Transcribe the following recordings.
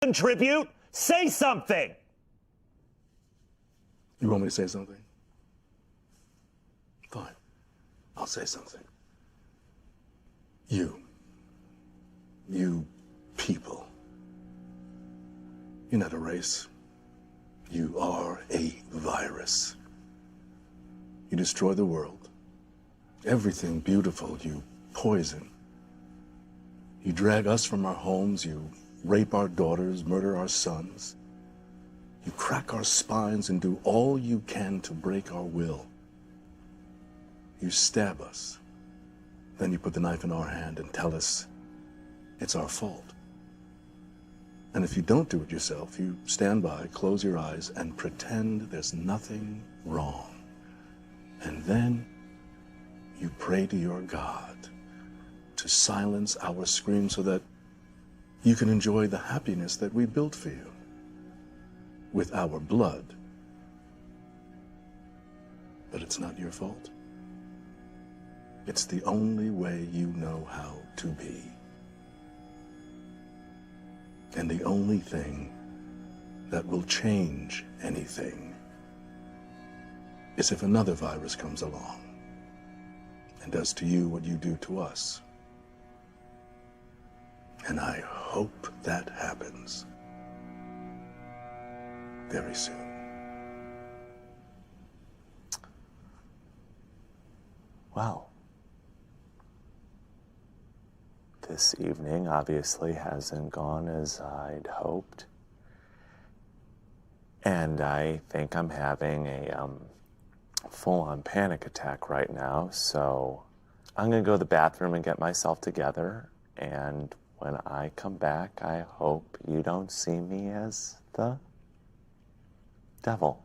contribute? Say something. You want me to say something? Fine. I'll say something. You people. You're not a race. You are a virus. You destroy the world. Everything beautiful you poison. You drag us from our homes. You rape our daughters, murder our sons. You crack our spines and do all you can to break our will. You stab us. Then you put the knife in our hand and tell us it's our fault. And if you don't do it yourself, you stand by, close your eyes, and pretend there's nothing wrong. And then you pray to your God to silence our screams so that you can enjoy the happiness that we built for you with our blood. But it's not your fault. It's the only way you know how to be. And the only thing that will change anything is if another virus comes along and does to you what you do to us. And I hope that happens very soon. Wow. This evening obviously hasn't gone as I'd hoped. And I think I'm having a full-on panic attack right now, so I'm gonna go to the bathroom and get myself together, and when I come back, I hope you don't see me as the devil.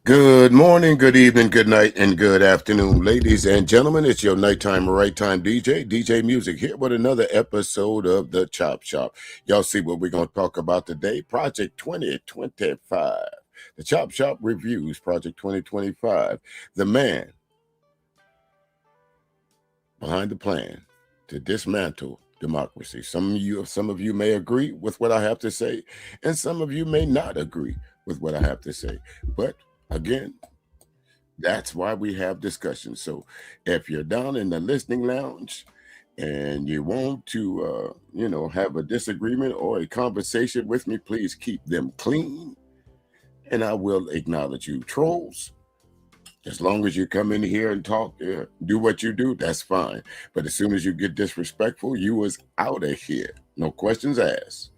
Good morning, good evening, good night, and good afternoon, ladies and gentlemen. It's your nighttime, right time DJ Music here with another episode of the Chop Shop. Y'all see what we're going to talk about today? Project 2025. The Chop Shop reviews Project 2025. The man behind the plan to dismantle democracy. Some of you may agree with what I have to say, and some of you may not agree with what I have to say. But again, that's why we have discussions. So if you're down in the listening lounge and you want to, have a disagreement or a conversation with me, please keep them clean. And I will acknowledge you. Trolls, as long as you come in here and talk, do what you do, that's fine. But as soon as you get disrespectful, you was out of here. No questions asked.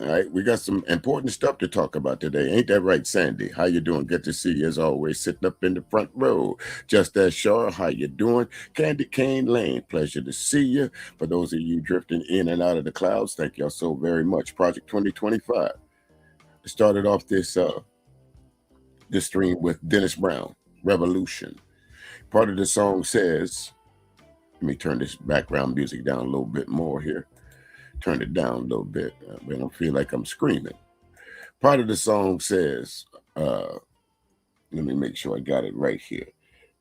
All right, we got some important stuff to talk about today. Ain't that right, Sandy? How you doing? Good to see you as always, sitting up in the front row. Just as sure, how you doing? Candy Cane Lane, pleasure to see you. For those of you drifting in and out of the clouds, thank y'all so very much. Project 2025. I started off this stream with Dennis Brown, Revolution. Part of the song says, let me turn this background music down a little bit more here. Turn it down a little bit. I don't feel like I'm screaming. Part of the song says, let me make sure I got it right here.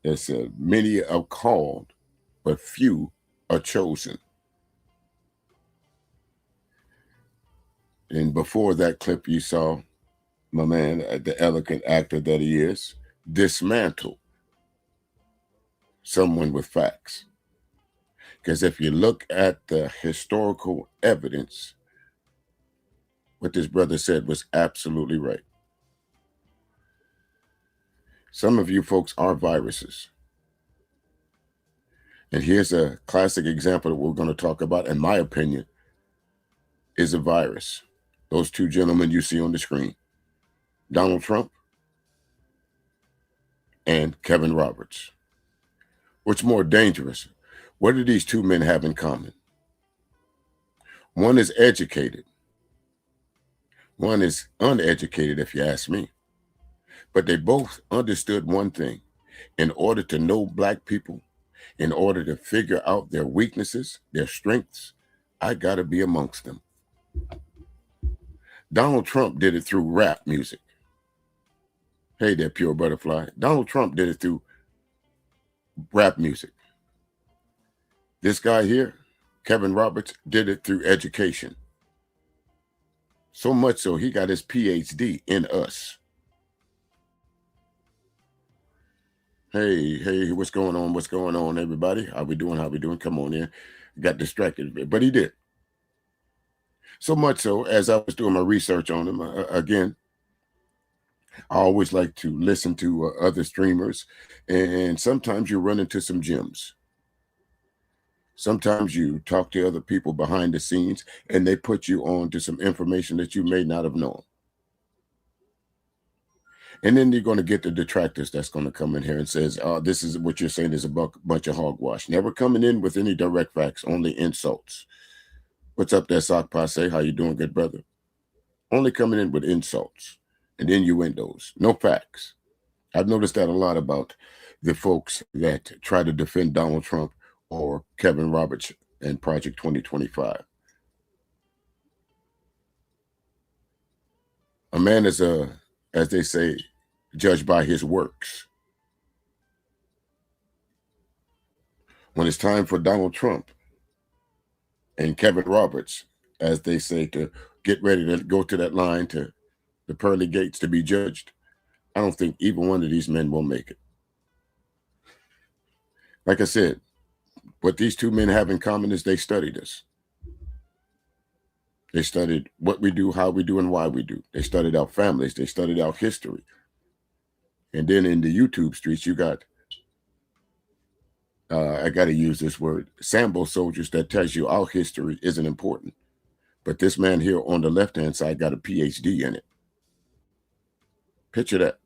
It said, many are called, but few are chosen. And before that clip, you saw my man, the elegant actor that he is, dismantle someone with facts. Because if you look at the historical evidence, what this brother said was absolutely right. Some of you folks are viruses. And here's a classic example that we're going to talk about, in my opinion, is a virus. Those two gentlemen you see on the screen, Donald Trump and Kevin Roberts. What's more dangerous? What do these two men have in common? One is educated. One is uneducated, if you ask me. But they both understood one thing. In order to know Black people, in order to figure out their weaknesses, their strengths, I got to be amongst them. Donald Trump did it through rap music. Hey there, Pure Butterfly. Donald Trump did it through rap music. This guy here, Kevin Roberts, did it through education. So much so he got his PhD in us. Hey, what's going on? What's going on, everybody? How we doing? Come on in. Got distracted a bit, but he did. So much so, as I was doing my research on him, again, I always like to listen to other streamers, and sometimes you run into some gems. Sometimes you talk to other people behind the scenes, and they put you on to some information that you may not have known. And then you're going to get the detractors that's going to come in here and says, oh, this is what you're saying is a bunch of hogwash. Never coming in with any direct facts, only insults. What's up there, Sock Passe? How you doing, good brother? Only coming in with insults and innuendos, no facts. I've noticed that a lot about the folks that try to defend Donald Trump or Kevin Roberts and Project 2025. A man is as they say, judged by his works. When it's time for Donald Trump and Kevin Roberts, as they say, to get ready to go to that line to the pearly gates to be judged, I don't think either one of these men will make it. Like I said, what these two men have in common is they studied us. They studied what we do, how we do, and why we do. They studied our families. They studied our history. And then in the YouTube streets, you got, I got to use this word, Sambo soldiers that tells you our history isn't important. But this man here on the left-hand side got a PhD in it. Picture that.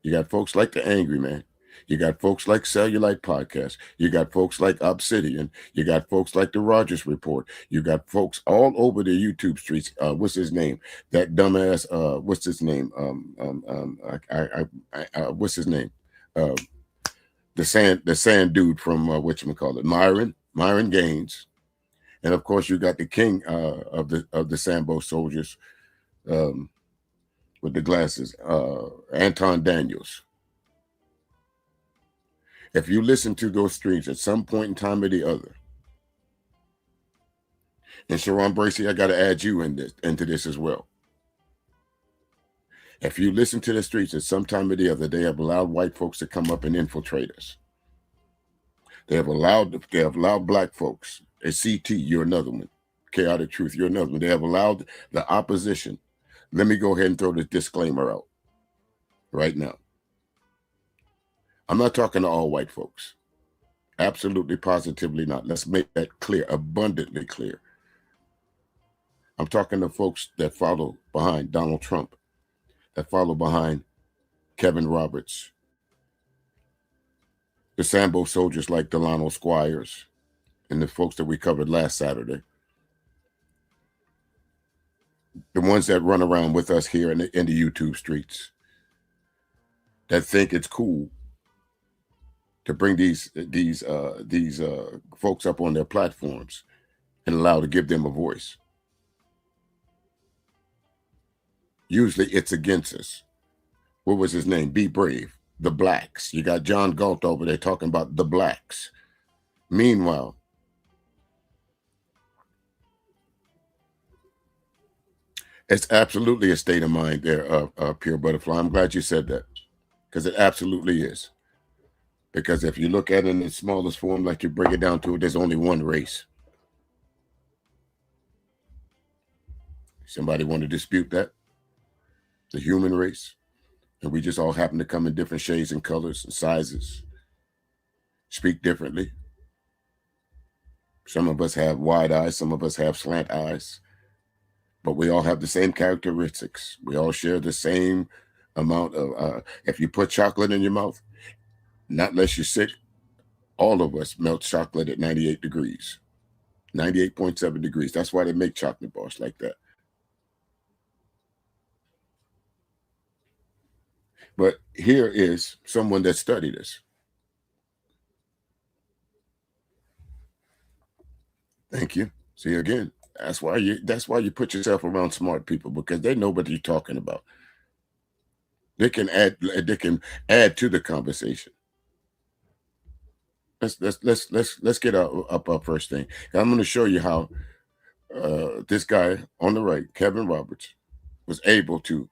You got folks like the Angry Man. You got folks like Cellulite Podcast. You got folks like Obsidian. You got folks like the Rogers Report. You got folks all over the YouTube streets. What's his name? That dumbass. What's his name? What's his name? The sand dude from whatchamacallit, Myron Gaines. And of course, you got the king of the Sambo soldiers with the glasses, Anton Daniels. If you listen to those streams at some point in time or the other, and Sharon Bracey, I got to add you into this as well. If you listen to the streets at some time or the other, they have allowed white folks to come up and infiltrate us. They have allowed black folks. A CT, you're another one. Chaotic Truth, you're another one. They have allowed the opposition. Let me go ahead and throw the disclaimer out right now. I'm not talking to all white folks. Absolutely, positively not. Let's make that clear, abundantly clear. I'm talking to folks that follow behind Donald Trump, that follow behind Kevin Roberts, the Sambo soldiers like Delano Squires, and the folks that we covered last Saturday. The ones that run around with us here in the YouTube streets, that think it's cool to bring these folks up on their platforms and allow to give them a voice. Usually it's against us. What was his name? Be Brave. The blacks. You got John Galt over there talking about the blacks. Meanwhile, it's absolutely a state of mind there, Pure Butterfly. I'm glad you said that, because it absolutely is. Because if you look at it in the smallest form, like you break it down to it, there's only one race. Somebody want to dispute that? The human race. And we just all happen to come in different shades and colors and sizes, speak differently. Some of us have wide eyes, some of us have slant eyes, but we all have the same characteristics. We all share the same amount of, if you put chocolate in your mouth, not unless you're sick, all of us melt chocolate at 98 degrees, 98.7 degrees. That's why they make chocolate bars like that. But here is someone that studied this. Thank you. See, again, that's why you put yourself around smart people, because they know what you're talking about. They can add to the conversation. Let's get up our first thing. I'm going to show you how this guy on the right, Kevin Roberts, was able to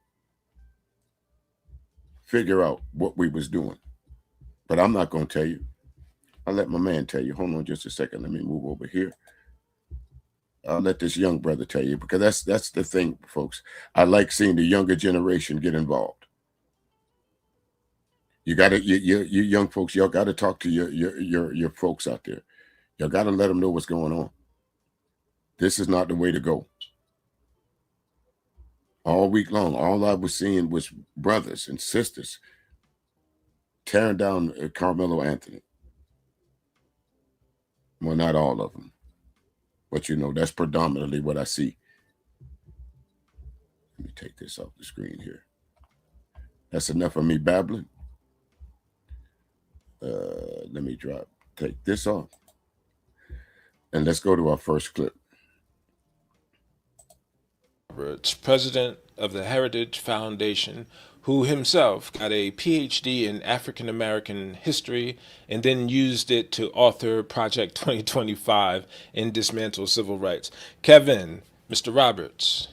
figure out what we was doing. But I'm not going to tell you. I'll let my man tell you. Hold on just a second. Let me move over here. I'll let this young brother tell you, because that's the thing, folks. I like seeing the younger generation get involved. You young folks, y'all got to talk to your folks out there. Y'all got to let them know what's going on. This is not the way to go. All week long, all I was seeing was brothers and sisters tearing down Carmelo Anthony. Well, not all of them, but that's predominantly what I see. Let me take this off the screen here. That's enough of me babbling. Let me take this off, and let's go to our first clip. Roberts, president of the Heritage Foundation, who himself got a PhD in African American history and then used it to author Project 2025 and dismantle civil rights. Kevin, Mr. Roberts,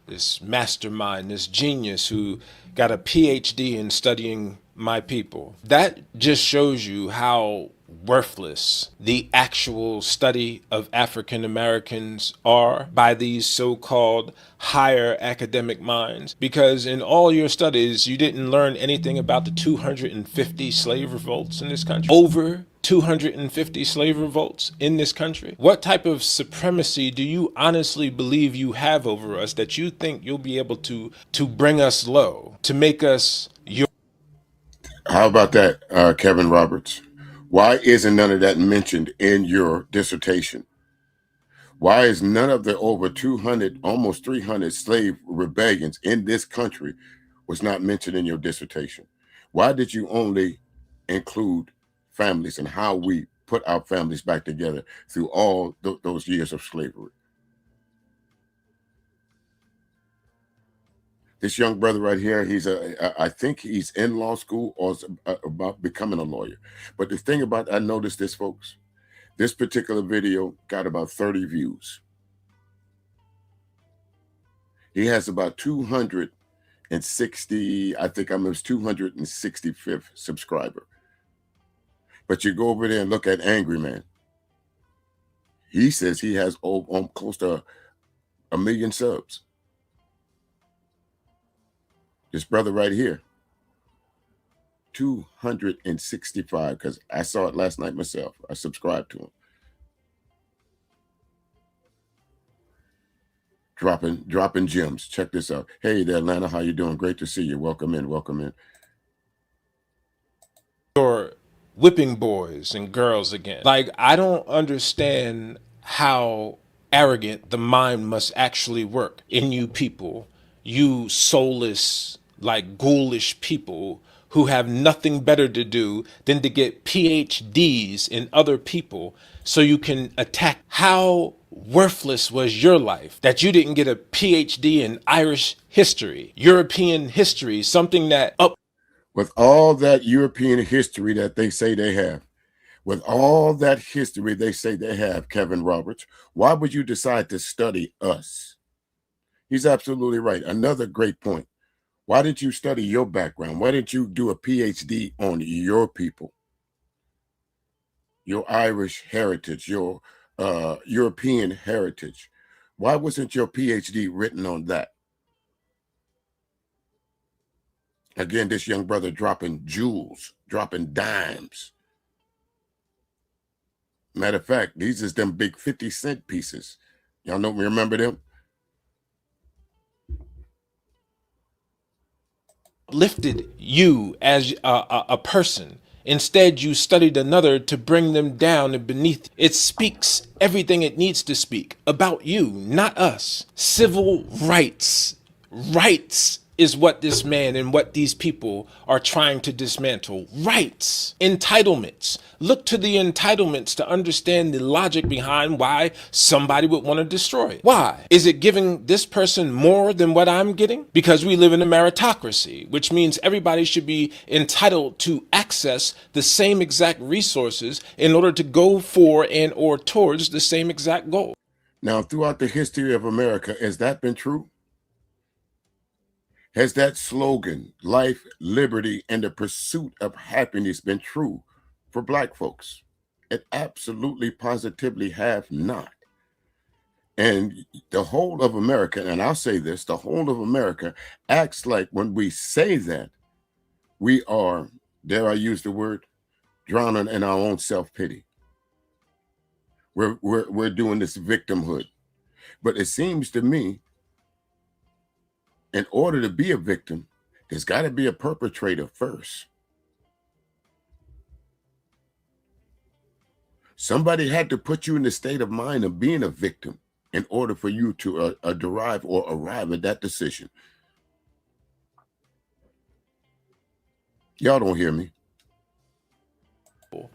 this mastermind, this genius who got a PhD in studying my people. That just shows you how worthless the actual study of African Americans are by these so-called higher academic minds, because in all your studies you didn't learn anything about the 250 slave revolts in this country. Over 250 slave revolts in this country. What type of supremacy do you honestly believe you have over us that you think you'll be able to bring us low, to make us your... How about that, Kevin Roberts? Why isn't none of that mentioned in your dissertation? Why is none of the over 200, almost 300 slave rebellions in this country was not mentioned in your dissertation? Why did you only include families and how we put our families back together through all those years of slavery? This young brother right here, I think he's in law school or is about becoming a lawyer. But the thing about, I noticed this, folks, this particular video got about 30 views. He has about 260, I think I'm his 265th subscriber. But you go over there and look at Angry Man. He says he has close to 1 million subs. This brother right here, 265, because I saw it last night myself. I subscribed to him. Dropping gems. Check this out. Hey there, Atlanta. How you doing? Great to see you. Welcome in. Welcome in. You're whipping boys and girls again. Like, I don't understand how arrogant the mind must actually work in you people, you soulless, like ghoulish people who have nothing better to do than to get PhDs in other people so you can attack. How worthless was your life that you didn't get a PhD in Irish history, European history, something that with all that European history that they say they have, with all that history they say they have, Kevin Roberts, why would you decide to study us? He's absolutely right. Another great point. Why didn't you study your background? Why didn't you do a PhD on your people, your Irish heritage, your European heritage? Why wasn't your PhD written on that? Again, this young brother dropping jewels, dropping dimes. Matter of fact, these is them big 50-cent pieces. Y'all know, remember them? Lifted you as a person. Instead, you studied another to bring them down and beneath. It speaks everything it needs to speak about you, not us. Civil rights. Rights is what this man and what these people are trying to dismantle. Rights. Entitlements. Look to the entitlements to understand the logic behind why somebody would want to destroy it. Why? Is it giving this person more than what I'm getting? Because we live in a meritocracy, which means everybody should be entitled to access the same exact resources in order to go for and or towards the same exact goal. Now, throughout the history of America, has that been true? Has that slogan, life, liberty, and the pursuit of happiness, been true for Black folks? It absolutely, positively have not. And the whole of America, and I'll say this, the whole of America acts like when we say that, we are, dare I use the word, drowning in our own self-pity. We're doing this victimhood. But it seems to me, in order to be a victim, there's got to be a perpetrator first. Somebody had to put you in the state of mind of being a victim in order for you to derive or arrive at that decision. Y'all don't hear me.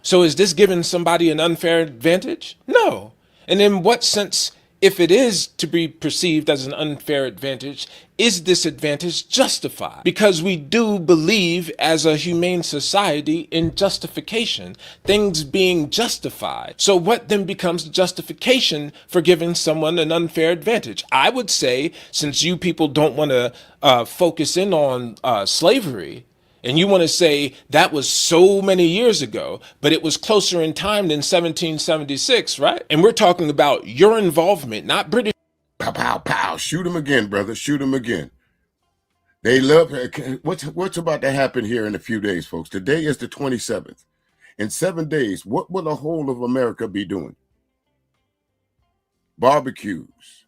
So is this giving somebody an unfair advantage? No. And in what sense, if it is to be perceived as an unfair advantage, is this advantage justified? Because we do believe as a humane society in justification, things being justified. So what then becomes justification for giving someone an unfair advantage? I would say, since you people don't want to focus in on slavery, and you want to say that was so many years ago, but it was closer in time than 1776, right? And we're talking about your involvement, not British. Pow, pow, pow. Shoot him again, brother. Shoot him again. They love what's about to happen here in a few days, folks. Today is the 27th. In 7 days, what will the whole of America be doing? Barbecues,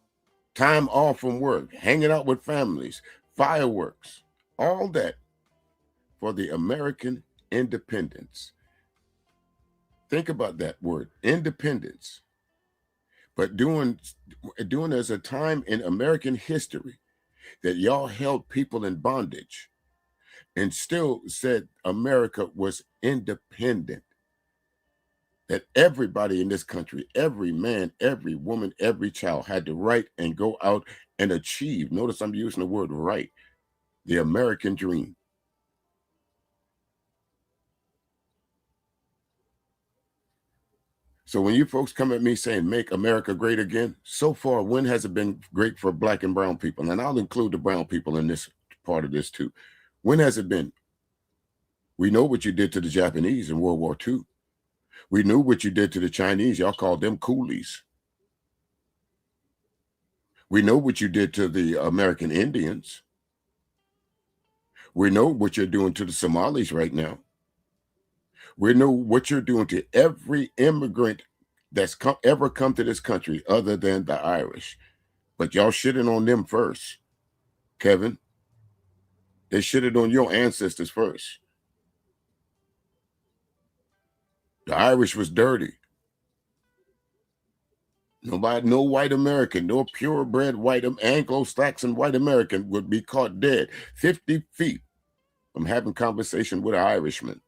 time off from work, hanging out with families, fireworks, all that for the American independence. Think about that word, independence. But during there's a time in American history that y'all held people in bondage and still said America was independent. That everybody in this country, every man, every woman, every child had the right and go out and achieve. Notice I'm using the word right, the American dream. So when you folks come at me saying make America great again, so far, when has it been great for black and brown people? And I'll include the brown people in this part of this too. When has it been? We know what you did to the Japanese in World War II. We knew what you did to the Chinese. Y'all called them coolies. We know what you did to the American Indians. We know what you're doing to the Somalis right now. We know what you're doing to every immigrant that's ever come to this country other than the Irish. But y'all shitting on them first, Kevin. They shitted on your ancestors first. The Irish was dirty. Nobody, no white American, no purebred white Anglo-Saxon white American would be caught dead 50 feet from having conversation with an Irishman.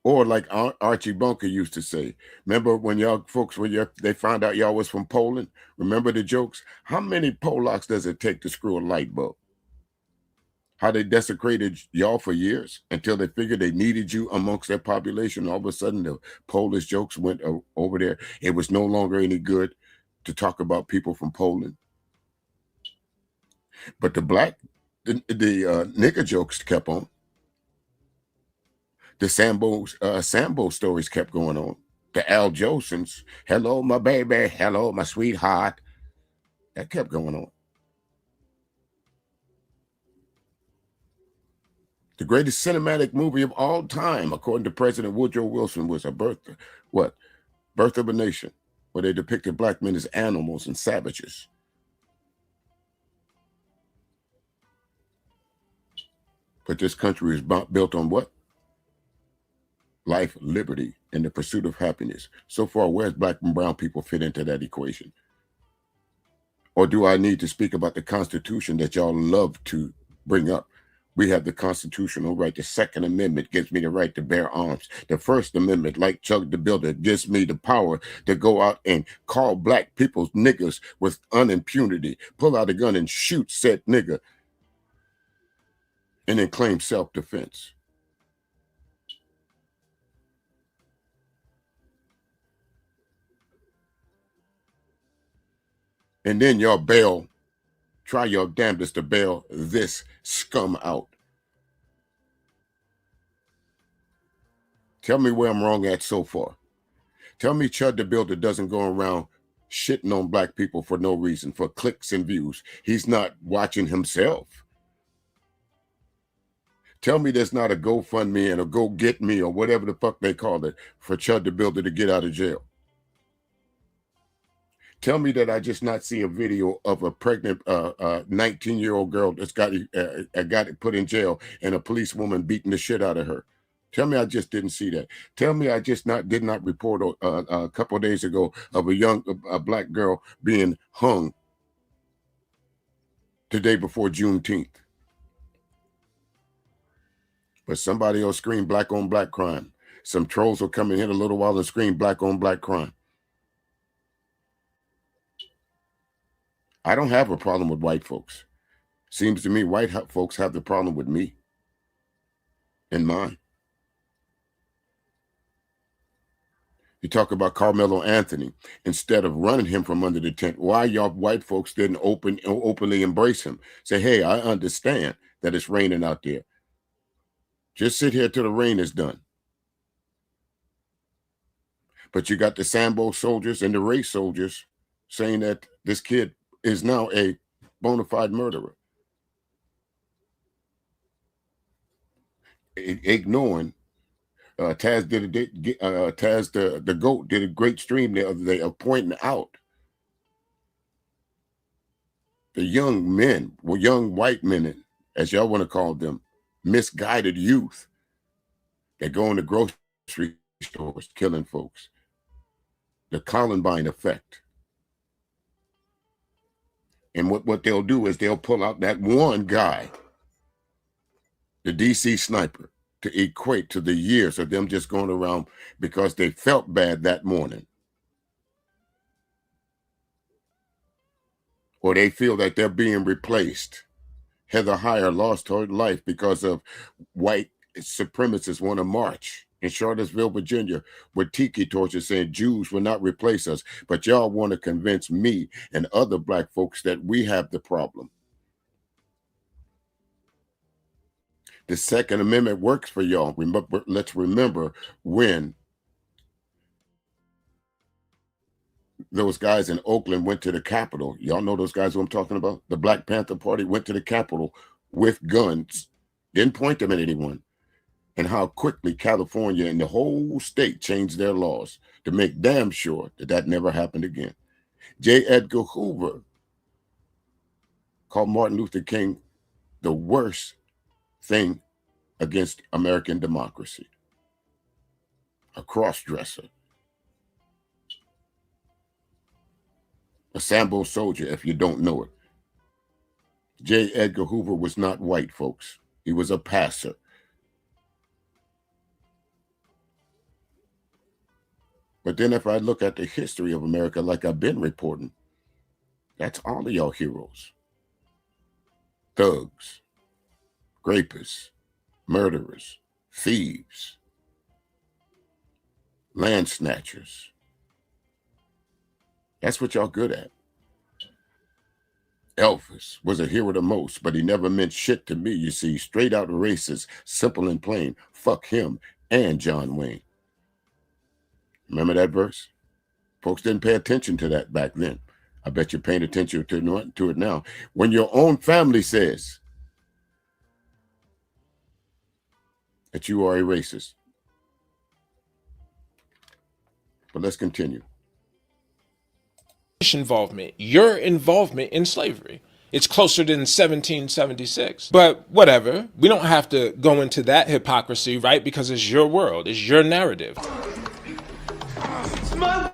Or like Archie Bunker used to say, remember when y'all folks, they found out y'all was from Poland? Remember the jokes? How many Polacks does it take to screw a light bulb? How they desecrated y'all for years until they figured they needed you amongst their population. All of a sudden, the Polish jokes went over there. It was no longer any good to talk about people from Poland. But the nigger jokes kept on. The Sambo stories kept going on. The Al Jolsons, hello, my baby, hello, my sweetheart. That kept going on. The greatest cinematic movie of all time, according to President Woodrow Wilson, was Birth of a Nation, where they depicted black men as animals and savages. But this country is built on what? Life, liberty, and the pursuit of happiness. So far, where's black and brown people fit into that equation? Or do I need to speak about the Constitution that y'all love to bring up? We have the constitutional right. The Second Amendment gives me the right to bear arms. The First Amendment, like Chuck the Builder, gives me the power to go out and call black people niggers with unimpunity, pull out a gun and shoot said nigger, and then claim self-defense. And then y'all try your damnedest to bail this scum out. Tell me where I'm wrong at so far. Tell me Chud the Builder doesn't go around shitting on black people for no reason, for clicks and views. He's not watching himself. Tell me there's not a GoFundMe and a Go Get Me or whatever the fuck they call it for Chud the Builder to get out of jail. Tell me that I just not see a video of a pregnant 19-year-old girl that's got it put in jail and a policewoman beating the shit out of her. Tell me I just didn't see that. Tell me I just did not report a couple of days ago of a black girl being hung the day before Juneteenth. But somebody will scream black on black crime. Some trolls will come in here a little while and scream black on black crime. I don't have a problem with white folks. Seems to me white folks have the problem with me and mine. You talk about Carmelo Anthony. Instead of running him from under the tent, why y'all white folks didn't openly embrace him? Say, hey, I understand that it's raining out there. Just sit here till the rain is done. But you got the Sambo soldiers and the race soldiers saying that this kid is now a bona fide murderer. Ignoring Taz the GOAT did a great stream the other day of pointing out the young men, well, young white men, as y'all want to call them, misguided youth that go in the grocery stores killing folks. The Columbine effect. And what they'll do is they'll pull out that one guy, the DC sniper, to equate to the years of them just going around because they felt bad that morning. Or they feel that they're being replaced. Heather Heyer lost her life because of white supremacists want to march in Charlottesville, Virginia, with tiki torches saying Jews will not replace us. But y'all want to convince me and other black folks that we have the problem. The Second Amendment works for y'all. Let's remember when those guys in Oakland went to the Capitol. Y'all know those guys who I'm talking about? The Black Panther Party went to the Capitol with guns, didn't point them at anyone. And how quickly California and the whole state changed their laws to make damn sure that that never happened again. J. Edgar Hoover called Martin Luther King the worst thing against American democracy. A cross-dresser. A Sambo soldier, if you don't know it. J. Edgar Hoover was not white, folks. He was a passer. But then if I look at the history of America like I've been reporting, that's all of y'all heroes. Thugs, rapists, murderers, thieves, land snatchers. That's what y'all good at. Elvis was a hero the most, but he never meant shit to me, you see. Straight out racist, simple and plain. Fuck him and John Wayne. Remember that verse? Folks didn't pay attention to that back then. I bet you're paying attention to it now. When your own family says that you are a racist. But let's continue. Involvement, your involvement in slavery. It's closer than 1776. But whatever, we don't have to go into that hypocrisy, right? Because it's your world, it's your narrative. It's my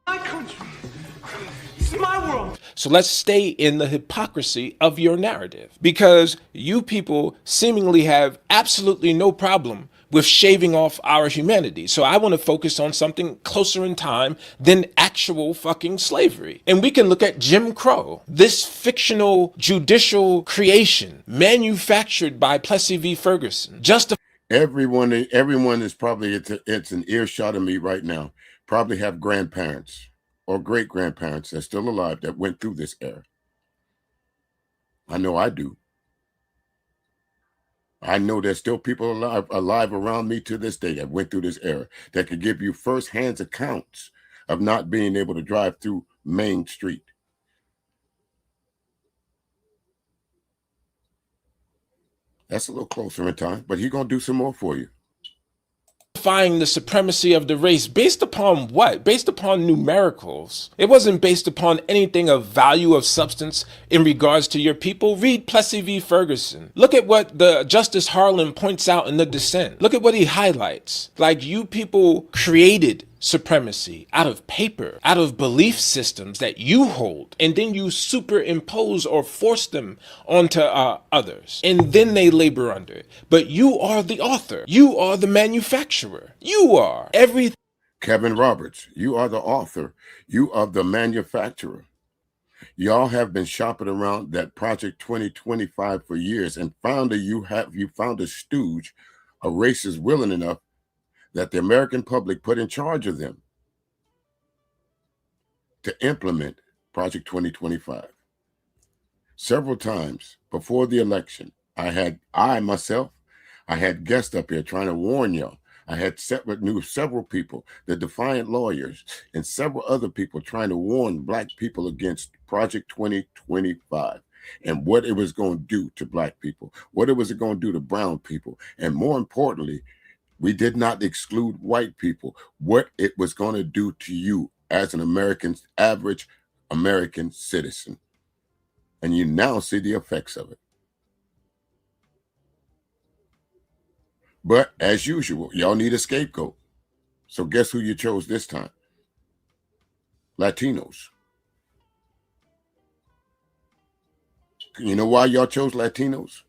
country. It's my world. So let's stay in the hypocrisy of your narrative, because you people seemingly have absolutely no problem with shaving off our humanity. So I want to focus on something closer in time than actual fucking slavery. And we can look at Jim Crow, this fictional judicial creation manufactured by Plessy v. Ferguson. Everyone is probably, it's an earshot of me right now, probably have grandparents or great-grandparents that's still alive that went through this era. I know I do. I know there's still people alive around me to this day that went through this era that could give you first-hand accounts of not being able to drive through Main Street. That's a little closer in time, but he's going to do some more for you. Justifying the supremacy of the race based upon what? Based upon numericals. It wasn't based upon anything of value of substance in regards to your people. Read Plessy v. Ferguson. Look at what the Justice Harlan points out in the dissent. Look at what he highlights. Like, you people created supremacy out of paper, out of belief systems that you hold, and then you superimpose or force them onto others, and then they labor under it. But you are the author. You are the manufacturer. You are everything. Kevin Roberts, you are the author. You are the manufacturer. Y'all have been shopping around that Project 2025 for years, and you found a stooge, a racist willing enough that the American public put in charge of them to implement Project 2025. Several times before the election, I had guests up here trying to warn y'all. I had knew several people, the Defiant Lawyers, and several other people trying to warn Black people against Project 2025 and what it was going to do to Black people, what it was going to do to brown people, and more importantly, we did not exclude white people, what it was going to do to you as an average American citizen. And you now see the effects of it. But as usual, y'all need a scapegoat. So guess who you chose this time? Latinos. You know why y'all chose Latinos?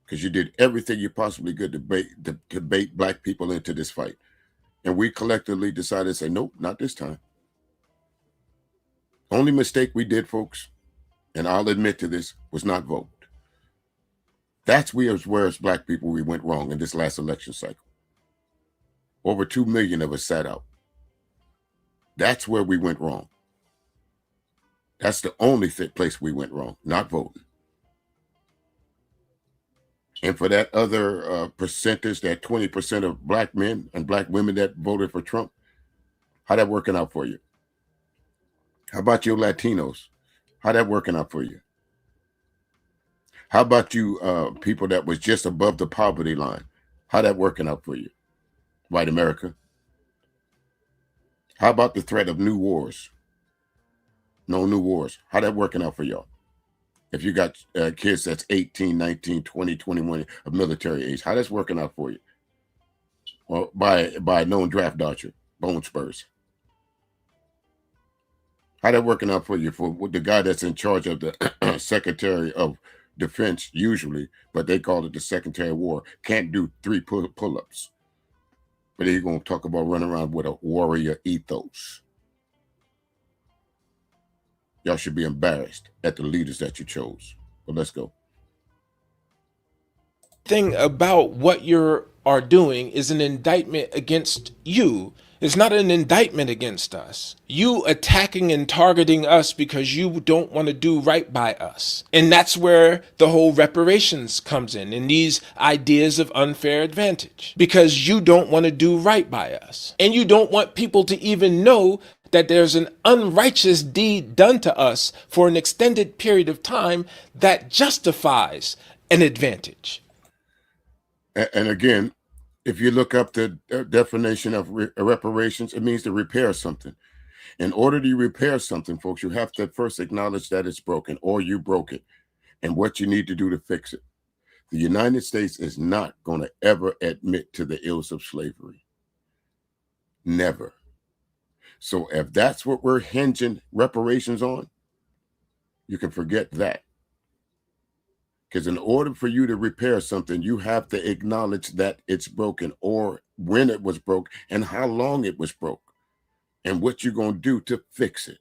Because you did everything you possibly could to bait black people into this fight. And we collectively decided to say, nope, not this time. Only mistake we did, folks, and I'll admit to this, was not vote. That's where as black people we went wrong in this last election cycle. Over 2 million of us sat out. That's where we went wrong. That's the only place we went wrong, not voting. And for that other percentage, that 20% of black men and black women that voted for Trump, how that working out for you? How about your Latinos? How that working out for you? How about you people that was just above the poverty line? How that working out for you? White America? How about the threat of new wars? No new wars. How that working out for y'all? If you got kids that's 18, 19, 20, 21 of military age, how that's working out for you? Well, by a known draft dodger, Bone Spurs. How that working out for you for the guy that's in charge of the Secretary of Defense usually, but they call it the Secretary of War, can't do 3 pull-ups. But he's going to talk about running around with a warrior ethos. Y'all should be embarrassed at the leaders that you chose. But let's go. Thing about what you are doing is an indictment against you. It's not an indictment against us. You attacking and targeting us because you don't want to do right by us. And that's where the whole reparations comes in these ideas of unfair advantage. Because you don't want to do right by us. And you don't want people to even know that there's an unrighteous deed done to us for an extended period of time that justifies an advantage. And again, if you look up the definition of reparations, it means to repair something. In order to repair something, folks, you have to first acknowledge that it's broken or you broke it and what you need to do to fix it. The United States is not going to ever admit to the ills of slavery. Never. So if that's what we're hinging reparations on, you can forget that. Because in order for you to repair something, you have to acknowledge that it's broken or when it was broke and how long it was broke and what you're going to do to fix it.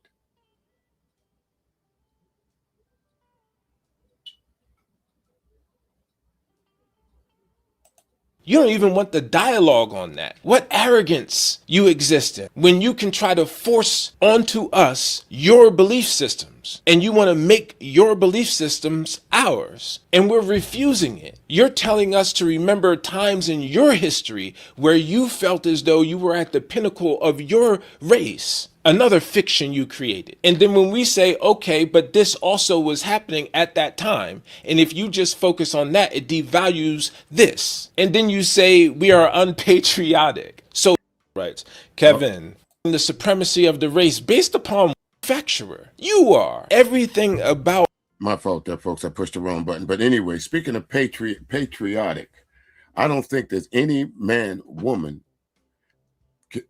You don't even want the dialogue on that. What arrogance you exist in when you can try to force onto us your belief systems and you want to make your belief systems ours and we're refusing it. You're telling us to remember times in your history where you felt as though you were at the pinnacle of your race. Another fiction you created. And then when we say, okay, but this also was happening at that time, and if you just focus on that, it devalues this. And then you say we are unpatriotic. So, right, Kevin, the supremacy of the race based upon manufacturer. You are. Everything about. My fault there, folks. I pushed the wrong button. But anyway, speaking of patriotic, I don't think there's any man, woman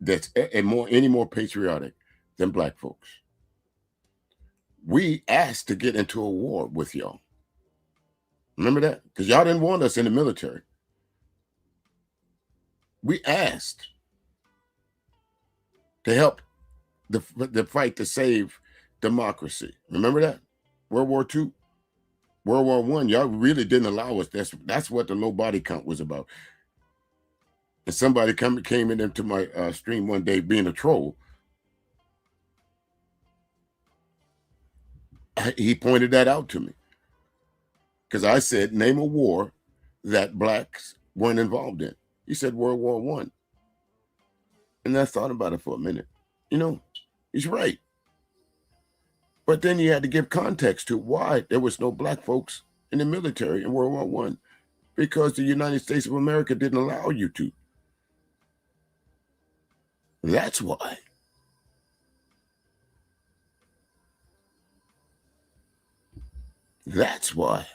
that's any more patriotic than black folks. We asked to get into a war with y'all. Remember that? Because y'all didn't want us in the military. We asked to help the fight to save democracy. Remember that? World War II, World War I, y'all really didn't allow us. That's what the low body count was about. And somebody came into my stream one day being a troll. He pointed that out to me because I said, name a war that blacks weren't involved in. He said World War I. And I thought about it for a minute. You know, he's right. But then you had to give context to why there was no black folks in the military in World War I. Because the United States of America didn't allow you to. That's why. That's why.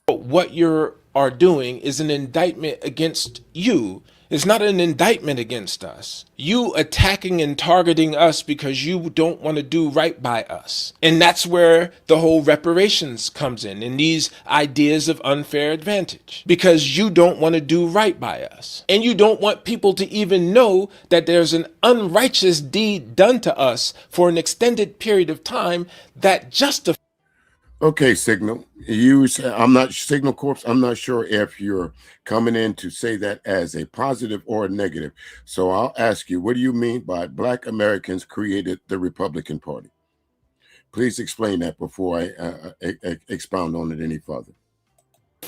what you are doing is an indictment against you. It's not an indictment against us. You attacking and targeting us because you don't want to do right by us. And that's where the whole reparations comes in, and these ideas of unfair advantage. Because you don't want to do right by us. And you don't want people to even know that there's an unrighteous deed done to us for an extended period of time that justifies. Okay, Signal. You say I'm not Signal Corps. I'm not sure if you're coming in to say that as a positive or a negative. So I'll ask you, what do you mean by Black Americans created the Republican Party? Please explain that before I expound on it any further.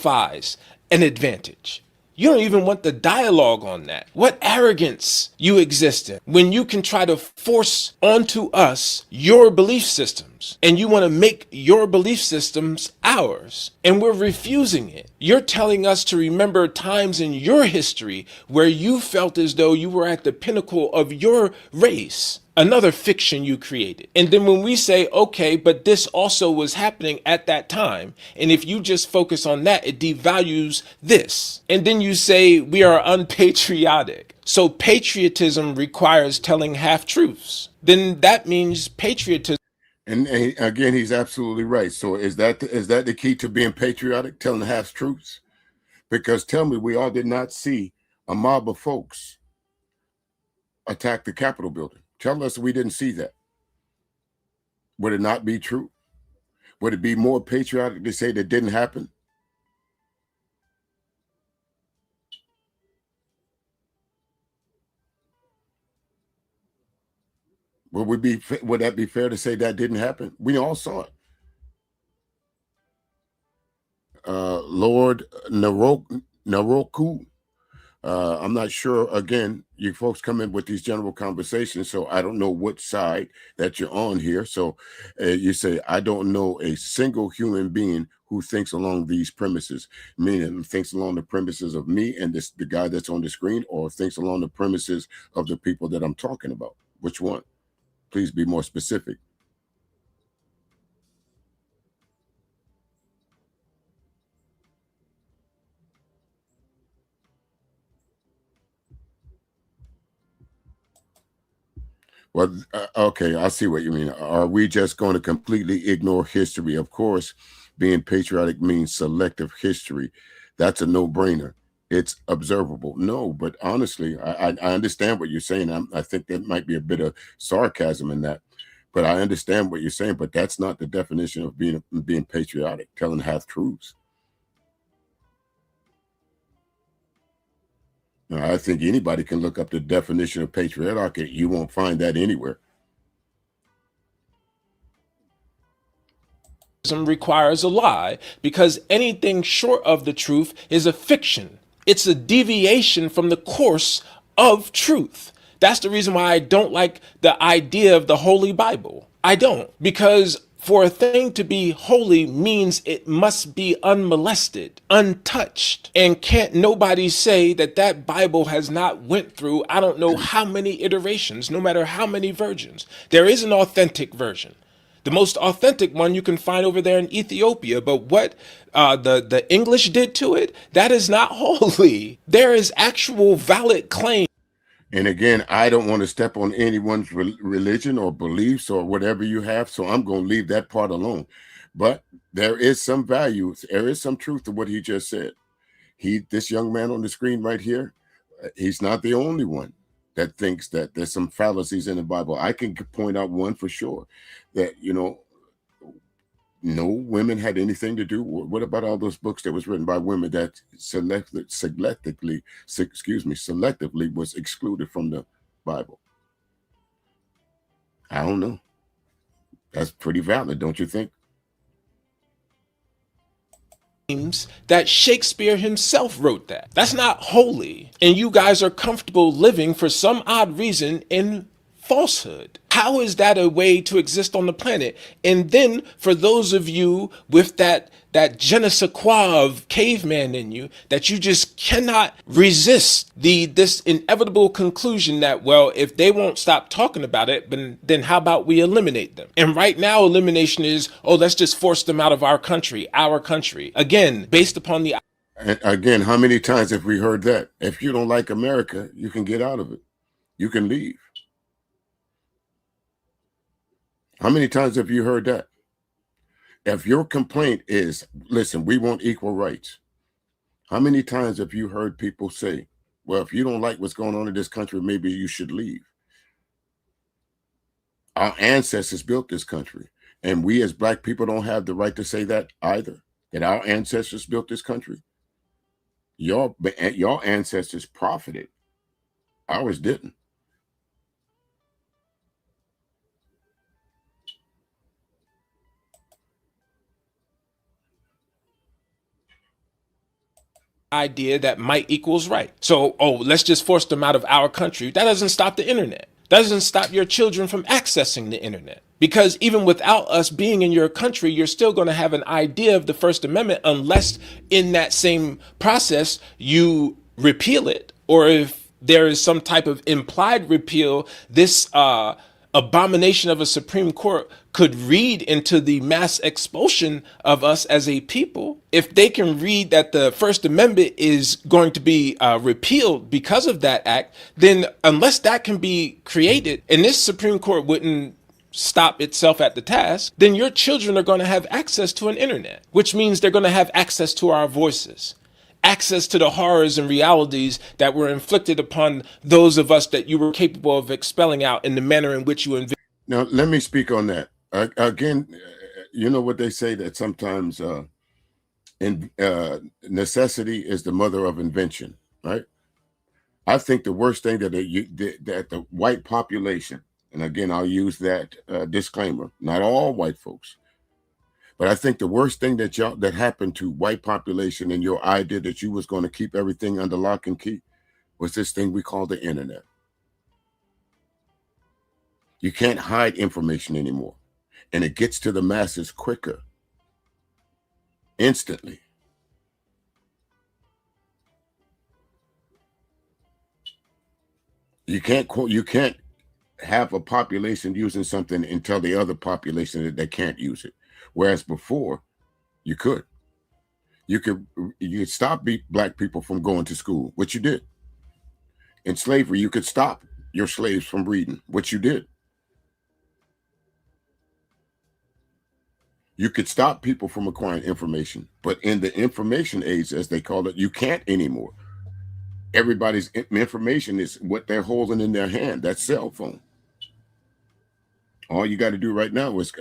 An advantage. You don't even want the dialogue on that. What arrogance you exist in when you can try to force onto us your belief systems, and you want to make your belief systems ours, and we're refusing it. You're telling us to remember times in your history where you felt as though you were at the pinnacle of your race. Another fiction you created. And then when we say, okay, but this also was happening at that time, and if you just focus on that, it devalues this. And then you say we are unpatriotic. So patriotism requires telling half-truths. Then that means patriotism. And again, he's absolutely right. So is that the key to being patriotic, telling half-truths? Because tell me, we all did not see a mob of folks attack the Capitol building. Tell us we didn't see that. Would it not be true? Would it be more patriotic to say that didn't happen? Would that be fair to say that didn't happen? We all saw it. Lord Naroku. I'm not sure. Again, you folks come in with these general conversations, so I don't know what side that you're on here. So you say, I don't know a single human being who thinks along these premises, meaning thinks along the premises of me and the guy that's on the screen, or thinks along the premises of the people that I'm talking about. Which one? Please be more specific. Well, okay, I see what you mean. Are we just going to completely ignore history? Of course, being patriotic means selective history. That's a no-brainer. It's observable. No, but honestly, I understand what you're saying. I think there might be a bit of sarcasm in that, but I understand what you're saying. But that's not the definition of being patriotic, telling half-truths. I think anybody can look up the definition of patriotic. You won't find that anywhere. Requires a lie, because anything short of the truth is a fiction. It's a deviation from the course of truth. That's the reason why I don't like the idea of the Holy Bible. I don't, because for a thing to be holy means it must be unmolested, untouched. And can't nobody say that that Bible has not went through I don't know how many iterations, no matter how many versions. There is an authentic version. The most authentic one you can find over there in Ethiopia. But what the English did to it, that is not holy. There is actual valid claim. And again, I don't want to step on anyone's religion or beliefs or whatever you have, so I'm going to leave that part alone. But there is some value, there is some truth to what he just said. This young man on the screen right here, he's not the only one that thinks that there's some fallacies in the Bible. I can point out one for sure, that, no women had anything to do. What about all those books that was written by women that selectively was excluded from the Bible? I don't know. That's pretty valid, don't you think? That Shakespeare himself wrote that. That's not holy. And you guys are comfortable living for some odd reason in falsehood. How is that a way to exist on the planet? And then for those of you with that je ne sais quoi of caveman in you, that you just cannot resist this inevitable conclusion that, well, if they won't stop talking about it, then how about we eliminate them? And right now, elimination is, oh, let's just force them out of our country. Again, based upon the... And again, how many times have we heard that? If you don't like America, you can get out of it. You can leave. How many times have you heard that? If your complaint is, listen, we want equal rights. How many times have you heard people say, well, if you don't like what's going on in this country, maybe you should leave? Our ancestors built this country, and we as Black people don't have the right to say that either, that our ancestors built this country. Your ancestors profited. Ours didn't. idea that might equals right. So, oh, let's just force them out of our country. That doesn't stop the internet. That doesn't stop your children from accessing the internet. Because even without us being in your country, you're still going to have an idea of the First Amendment unless in that same process you repeal it, or if there is some type of implied repeal, this abomination of a Supreme Court could read into the mass expulsion of us as a people. If they can read that the First Amendment is going to be repealed because of that act, then unless that can be created, and this Supreme Court wouldn't stop itself at the task, then your children are going to have access to an internet, which means they're going to have access to our voices, access to the horrors and realities that were inflicted upon those of us that you were capable of expelling out in the manner in which you envisioned. Now, let me speak on that. Again, you know what they say, that sometimes necessity is the mother of invention, right? I think the worst thing that the white population, and again, I'll use that disclaimer, not all white folks, but I think the worst thing that happened to white population and your idea that you was going to keep everything under lock and key was this thing we call the internet. You can't hide information anymore, and it gets to the masses quicker, instantly. You can't have a population using something and tell the other population that they can't use it. Whereas before, you could. You could stop Black people from going to school, which you did. In slavery, you could stop your slaves from reading, which you did. You could stop people from acquiring information, but in the information age, as they call it, you can't anymore. Everybody's information is what they're holding in their hand, that cell phone. All you got to do right now is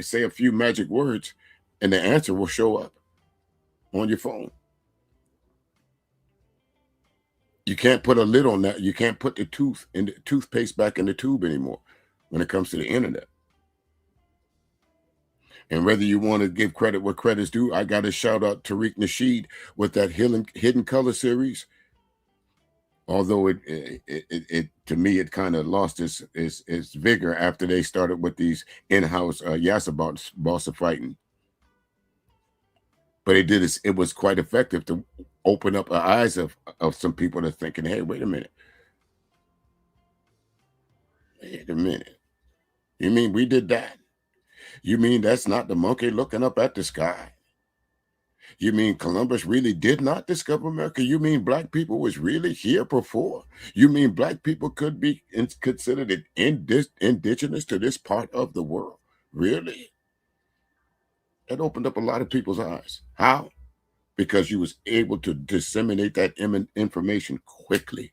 say a few magic words, and the answer will show up on your phone. You can't put a lid on that. You can't put the toothpaste back in the tube anymore when it comes to the internet. And whether you want to give credit where credit's due, I got to shout out Tariq Nasheed with that Hidden Color series. Although it to me, it kind of lost its vigor after they started with these in-house boss fighting. But it was quite effective to open up the eyes of some people that thinking, hey, wait a minute. You mean we did that? You mean that's not the monkey looking up at the sky? You mean Columbus really did not discover America? You mean Black people was really here before? You mean Black people could be considered indigenous to this part of the world? Really? That opened up a lot of people's eyes. How? Because you was able to disseminate that information quickly.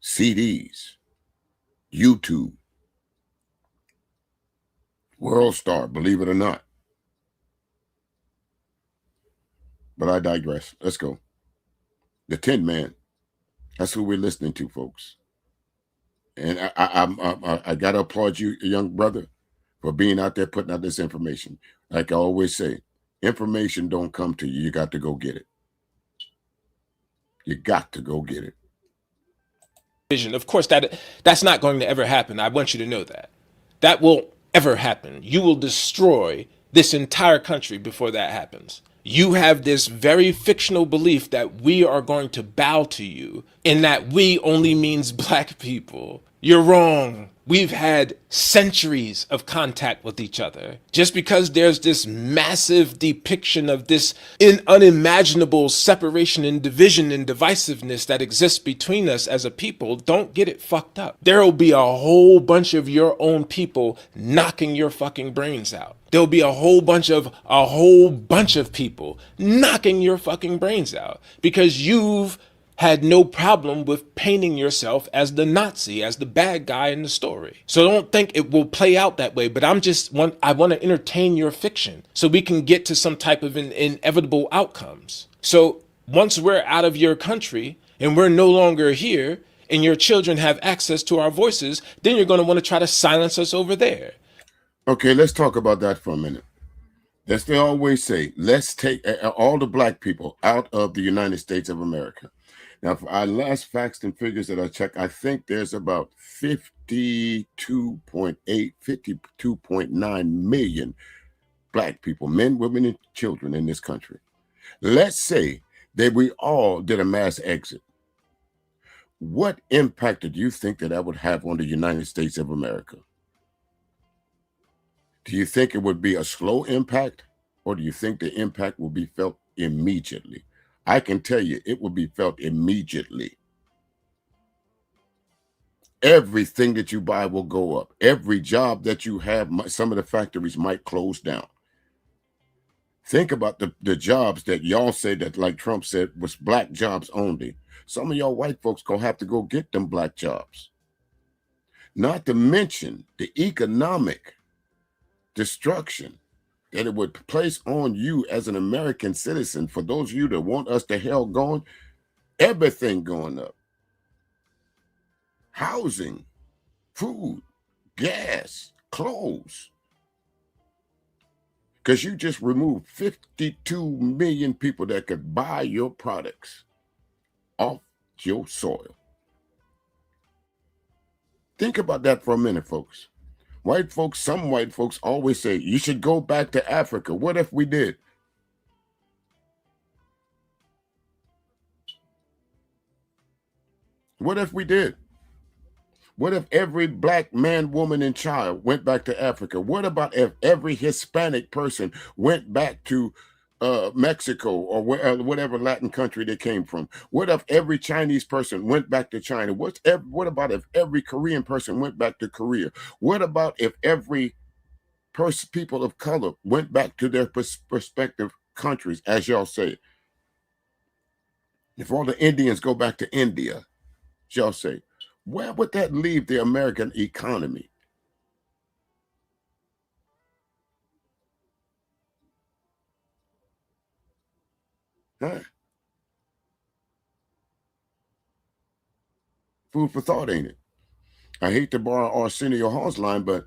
CDs, YouTube, World Star, believe it or not. But I digress. Let's go. The Tin Man. That's who we're listening to, folks. And I got to applaud you, young brother, for being out there putting out this information. Like I always say, information don't come to you. You got to go get it. You got to go get it. vision. Of course, that's not going to ever happen. I want you to know that. That will ever happen. You will destroy this entire country before that happens. You have this very fictional belief that we are going to bow to you, and that we only means black people. You're wrong. We've had centuries of contact with each other. Just because there's this massive depiction of this unimaginable separation and division and divisiveness that exists between us as a people, don't get it fucked up. There'll be a whole bunch of your own people knocking your fucking brains out. There'll be a whole bunch of people knocking your fucking brains out because you've had no problem with painting yourself as the Nazi, as the bad guy in the story. So don't think it will play out that way, but I want to entertain your fiction so we can get to some type of inevitable outcomes. So once we're out of your country and we're no longer here and your children have access to our voices, then you're going to want to try to silence us over there. Okay, let's talk about that for a minute. As they always say, let's take all the black people out of the United States of America. Now, for our last facts and figures that I checked, I think there's about 52.9 million black people, men, women, and children in this country. Let's say that we all did a mass exit. What impact do you think that would have on the United States of America? Do you think it would be a slow impact, or do you think the impact will be felt immediately? I can tell you it will be felt immediately. Everything that you buy will go up. Every job that you have, some of the factories might close down. Think about the jobs that y'all say that, like Trump said, was black jobs only. Some of y'all white folks gonna have to go get them black jobs. Not to mention the economic destruction that it would place on you as an American citizen. For those of you that want us to hell going, everything going up. Housing, food, gas, clothes. Because you just removed 52 million people that could buy your products off your soil. Think about that for a minute, folks. Some white folks always say, you should go back to Africa. What if we did? What if we did? What if every black man, woman, and child went back to Africa? What about if every Hispanic person went back to Mexico or whatever Latin country they came from? What if every Chinese person went back to China? What about if every Korean person went back to Korea? What about if every people of color went back to their respective countries, as y'all say? If all the Indians go back to India, as y'all say, where would that leave the American economy? Huh? Food for thought, ain't it? I hate to borrow Arsenio Hall's line, but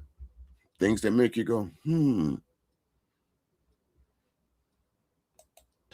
things that make you go,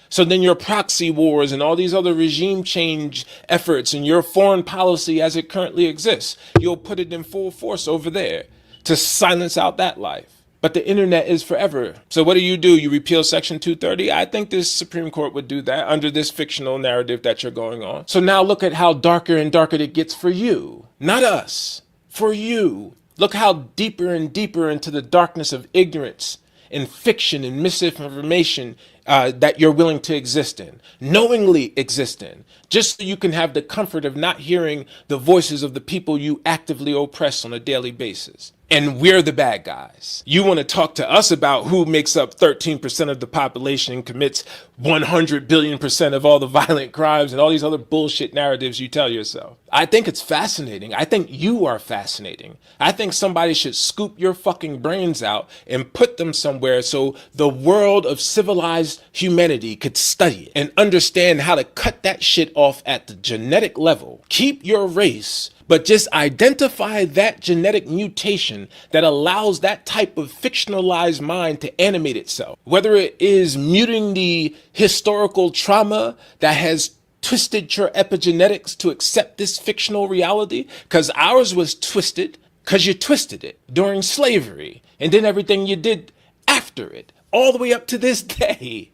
So then your proxy wars and all these other regime change efforts and your foreign policy as it currently exists, you'll put it in full force over there to silence out that life. But the internet is forever. So what do? You repeal Section 230? I think this Supreme Court would do that under this fictional narrative that you're going on. So now look at how darker and darker it gets for you. Not us. For you. Look how deeper and deeper into the darkness of ignorance and fiction and misinformation that you're willing to exist in, knowingly exist in, just so you can have the comfort of not hearing the voices of the people you actively oppress on a daily basis. And we're the bad guys. You want to talk to us about who makes up 13% of the population and commits 100 billion% of all the violent crimes and all these other bullshit narratives you tell yourself. I think it's fascinating. I think you are fascinating. I think somebody should scoop your fucking brains out and put them somewhere so the world of civilized humanity could study it and understand how to cut that shit off at the genetic level. Keep your race, but just identify that genetic mutation that allows that type of fictionalized mind to animate itself. Whether it is muting the historical trauma that has twisted your epigenetics to accept this fictional reality? Because ours was twisted because you twisted it during slavery and then everything you did after it, all the way up to this day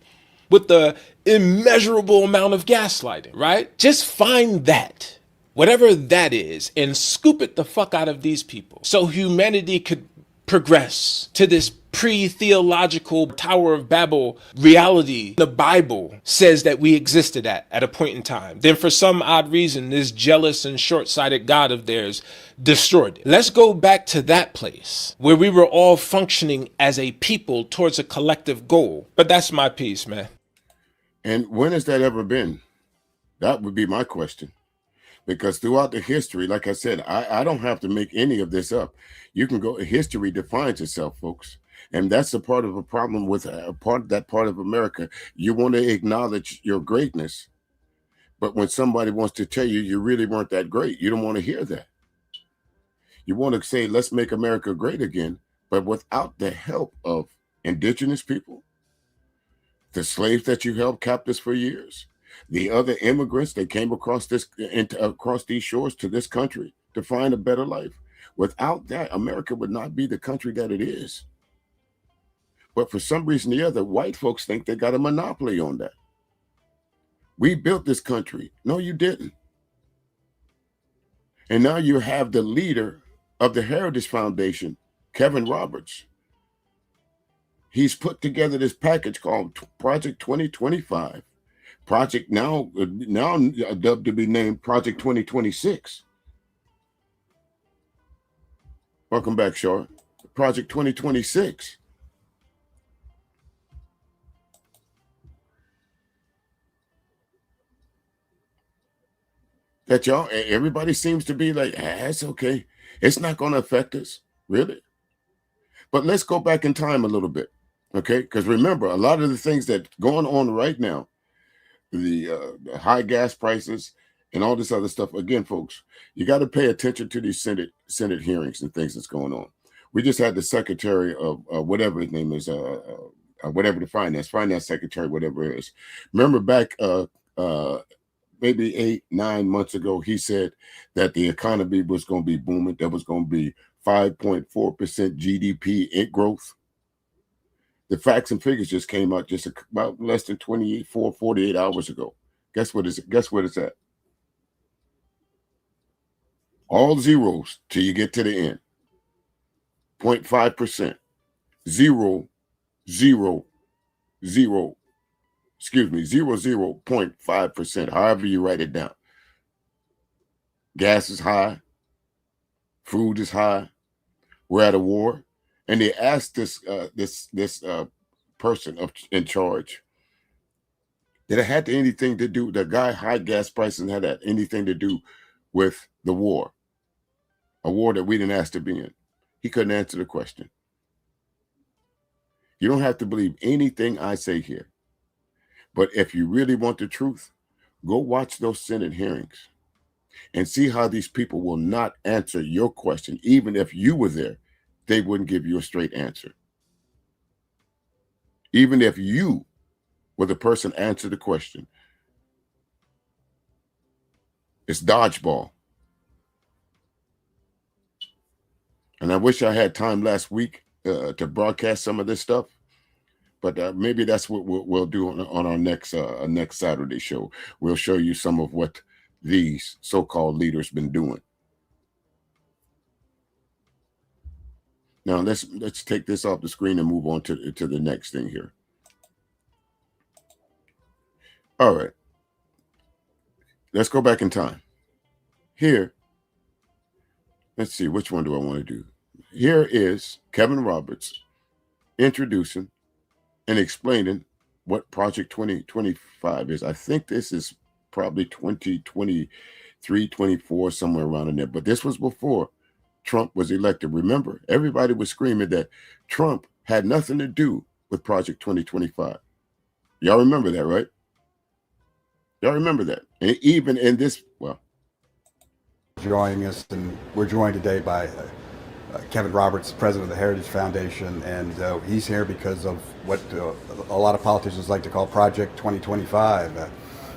with the immeasurable amount of gaslighting, right? Just find that, whatever that is, and scoop it the fuck out of these people so humanity could progress to this pre-theological Tower of Babel reality the Bible says that we existed at a point in time. Then for some odd reason, this jealous and short-sighted God of theirs destroyed it. Let's go back to that place where we were all functioning as a people towards a collective goal. But that's my piece, man. And when has that ever been? That would be my question. Because throughout the history, like I said, I don't have to make any of this up. You can go, history defines itself, folks. And that's a part of a problem with that part of America. You want to acknowledge your greatness, but when somebody wants to tell you you really weren't that great, you don't want to hear that. You want to say, let's make America great again, but without the help of indigenous people, the slaves that you held captives for years, the other immigrants that came across these shores to this country to find a better life. Without that, America would not be the country that it is. But for some reason or the other, white folks think they got a monopoly on that. We built this country. No, you didn't. And now you have the leader of the Heritage Foundation, Kevin Roberts. He's put together this package called Project 2025. Project now dubbed to be named Project 2026. Welcome back, Shar. Project 2026. That everybody seems to be like, it's okay. It's not going to affect us, really. But let's go back in time a little bit, okay? Because remember, a lot of the things that going on right now, the high gas prices and all this other stuff. Again, folks, you got to pay attention to these Senate hearings and things that's going on. We just had the secretary of whatever his name is, whatever the finance secretary, whatever it is. Remember back maybe 8-9 months ago, he said that the economy was going to be booming. There was going to be 5.4% GDP growth. The facts and figures just came out just about less than 48 hours ago. Guess what it's at? All zeros till you get to the end. 0.5%. 0.5%, however you write it down. Gas is high. Food is high. We're at a war. And they asked this person in charge, did it have anything to do, the guy high gas prices had anything to do with the war? A war that we didn't ask to be in. He couldn't answer the question. You don't have to believe anything I say here. But if you really want the truth, go watch those Senate hearings and see how these people will not answer your question. Even if you were there, they wouldn't give you a straight answer. Even if you were the person answer the question. It's dodgeball. And I wish I had time last week to broadcast some of this stuff. But maybe that's what we'll do on our next Saturday show. We'll show you some of what these so-called leaders been doing. Now let's take this off the screen and move on to the next thing here. All right. Let's go back in time. Here, let's see, which one do I want to do? Here is Kevin Roberts introducing and explaining what Project 2025 is. I think this is probably 2023, 24, somewhere around in there. But this was before Trump was elected. Remember, everybody was screaming that Trump had nothing to do with Project 2025. Y'all remember that, right? Y'all remember that. And even in this, well. Joining us, and we're joined today by Kevin Roberts, president of the Heritage Foundation, and he's here because of what a lot of politicians like to call Project 2025.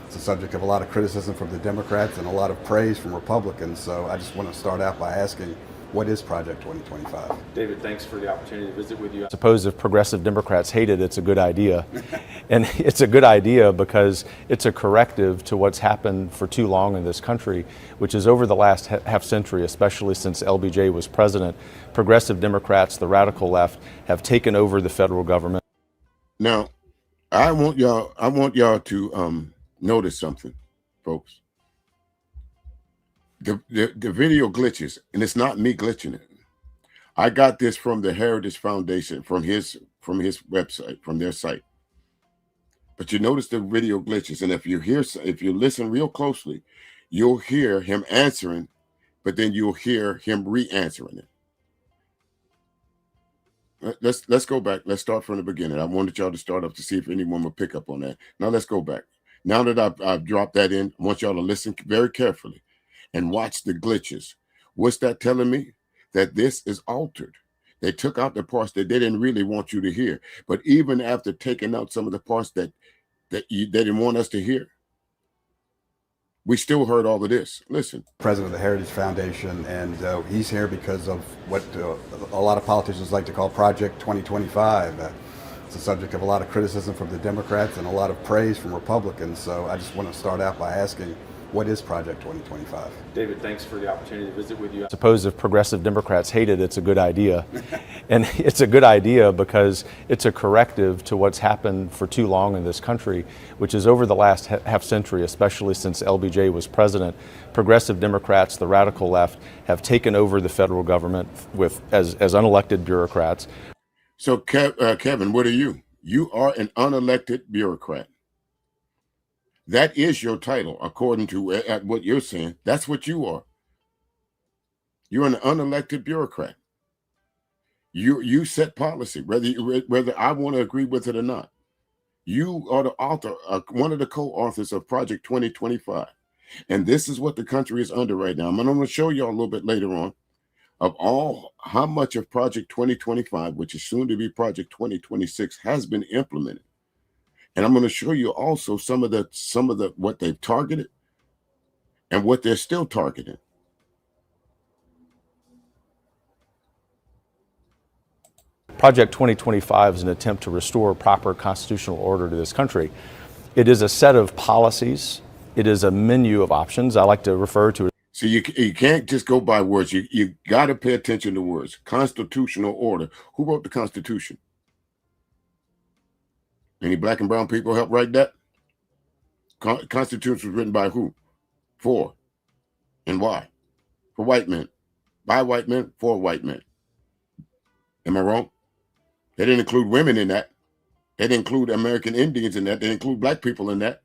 It's It's a subject of a lot of criticism from the Democrats and a lot of praise from Republicans. So I just want to start out by asking, what is Project 2025? David, thanks for the opportunity to visit with you. I suppose if progressive Democrats hate it, it's a good idea. And it's a good idea because it's a corrective to what's happened for too long in this country, which is over the last half century, especially since LBJ was president, progressive Democrats, the radical left, have taken over the federal government. Now, I want y'all to notice something, folks. The video glitches, and it's not me glitching it. I got this from the Heritage Foundation, from his website, from their site. But you notice the video glitches, and if you listen real closely, you'll hear him answering, but then you'll hear him re-answering it. Let's go back. Let's start from the beginning. I wanted y'all to start up to see if anyone will pick up on that. Now let's go back. Now that I've dropped that in, I want y'all to listen very carefully and watch the glitches. What's that telling me? That this is altered. They took out the parts that they didn't really want you to hear. But even after taking out some of the parts that they didn't want us to hear, we still heard all of this. Listen. President of the Heritage Foundation, and he's here because of what a lot of politicians like to call Project 2025. It's a subject of a lot of criticism from the Democrats and a lot of praise from Republicans. So I just want to start out by asking, what is Project 2025? David, thanks for the opportunity to visit with you. I suppose if progressive Democrats hate it, it's a good idea. And it's a good idea because it's a corrective to what's happened for too long in this country, which is over the last half century, especially since LBJ was president, progressive Democrats, the radical left, have taken over the federal government as unelected bureaucrats. So, Kevin, what are you? You are an unelected bureaucrat. That is your title, according to what you're saying. That's what you are. You're an unelected bureaucrat. You set policy, whether I want to agree with it or not. You are the author, one of the co-authors of Project 2025. And this is what the country is under right now. I'm going to show you a little bit later on of how much of Project 2025, which is soon to be Project 2026, has been implemented. And I'm going to show you also some of the what they've targeted and what they're still targeting. Project 2025 is an attempt to restore proper constitutional order to this country. It is a set of policies. It is a menu of options. I like to refer to it. So you can't just go by words. You got to pay attention to words. Constitutional order. Who wrote the Constitution? Any black and brown people help write that? Constitution was written by who? For. And why? For white men. By white men, for white men. Am I wrong? They didn't include women in that. They didn't include American Indians in that. They didn't include black people in that.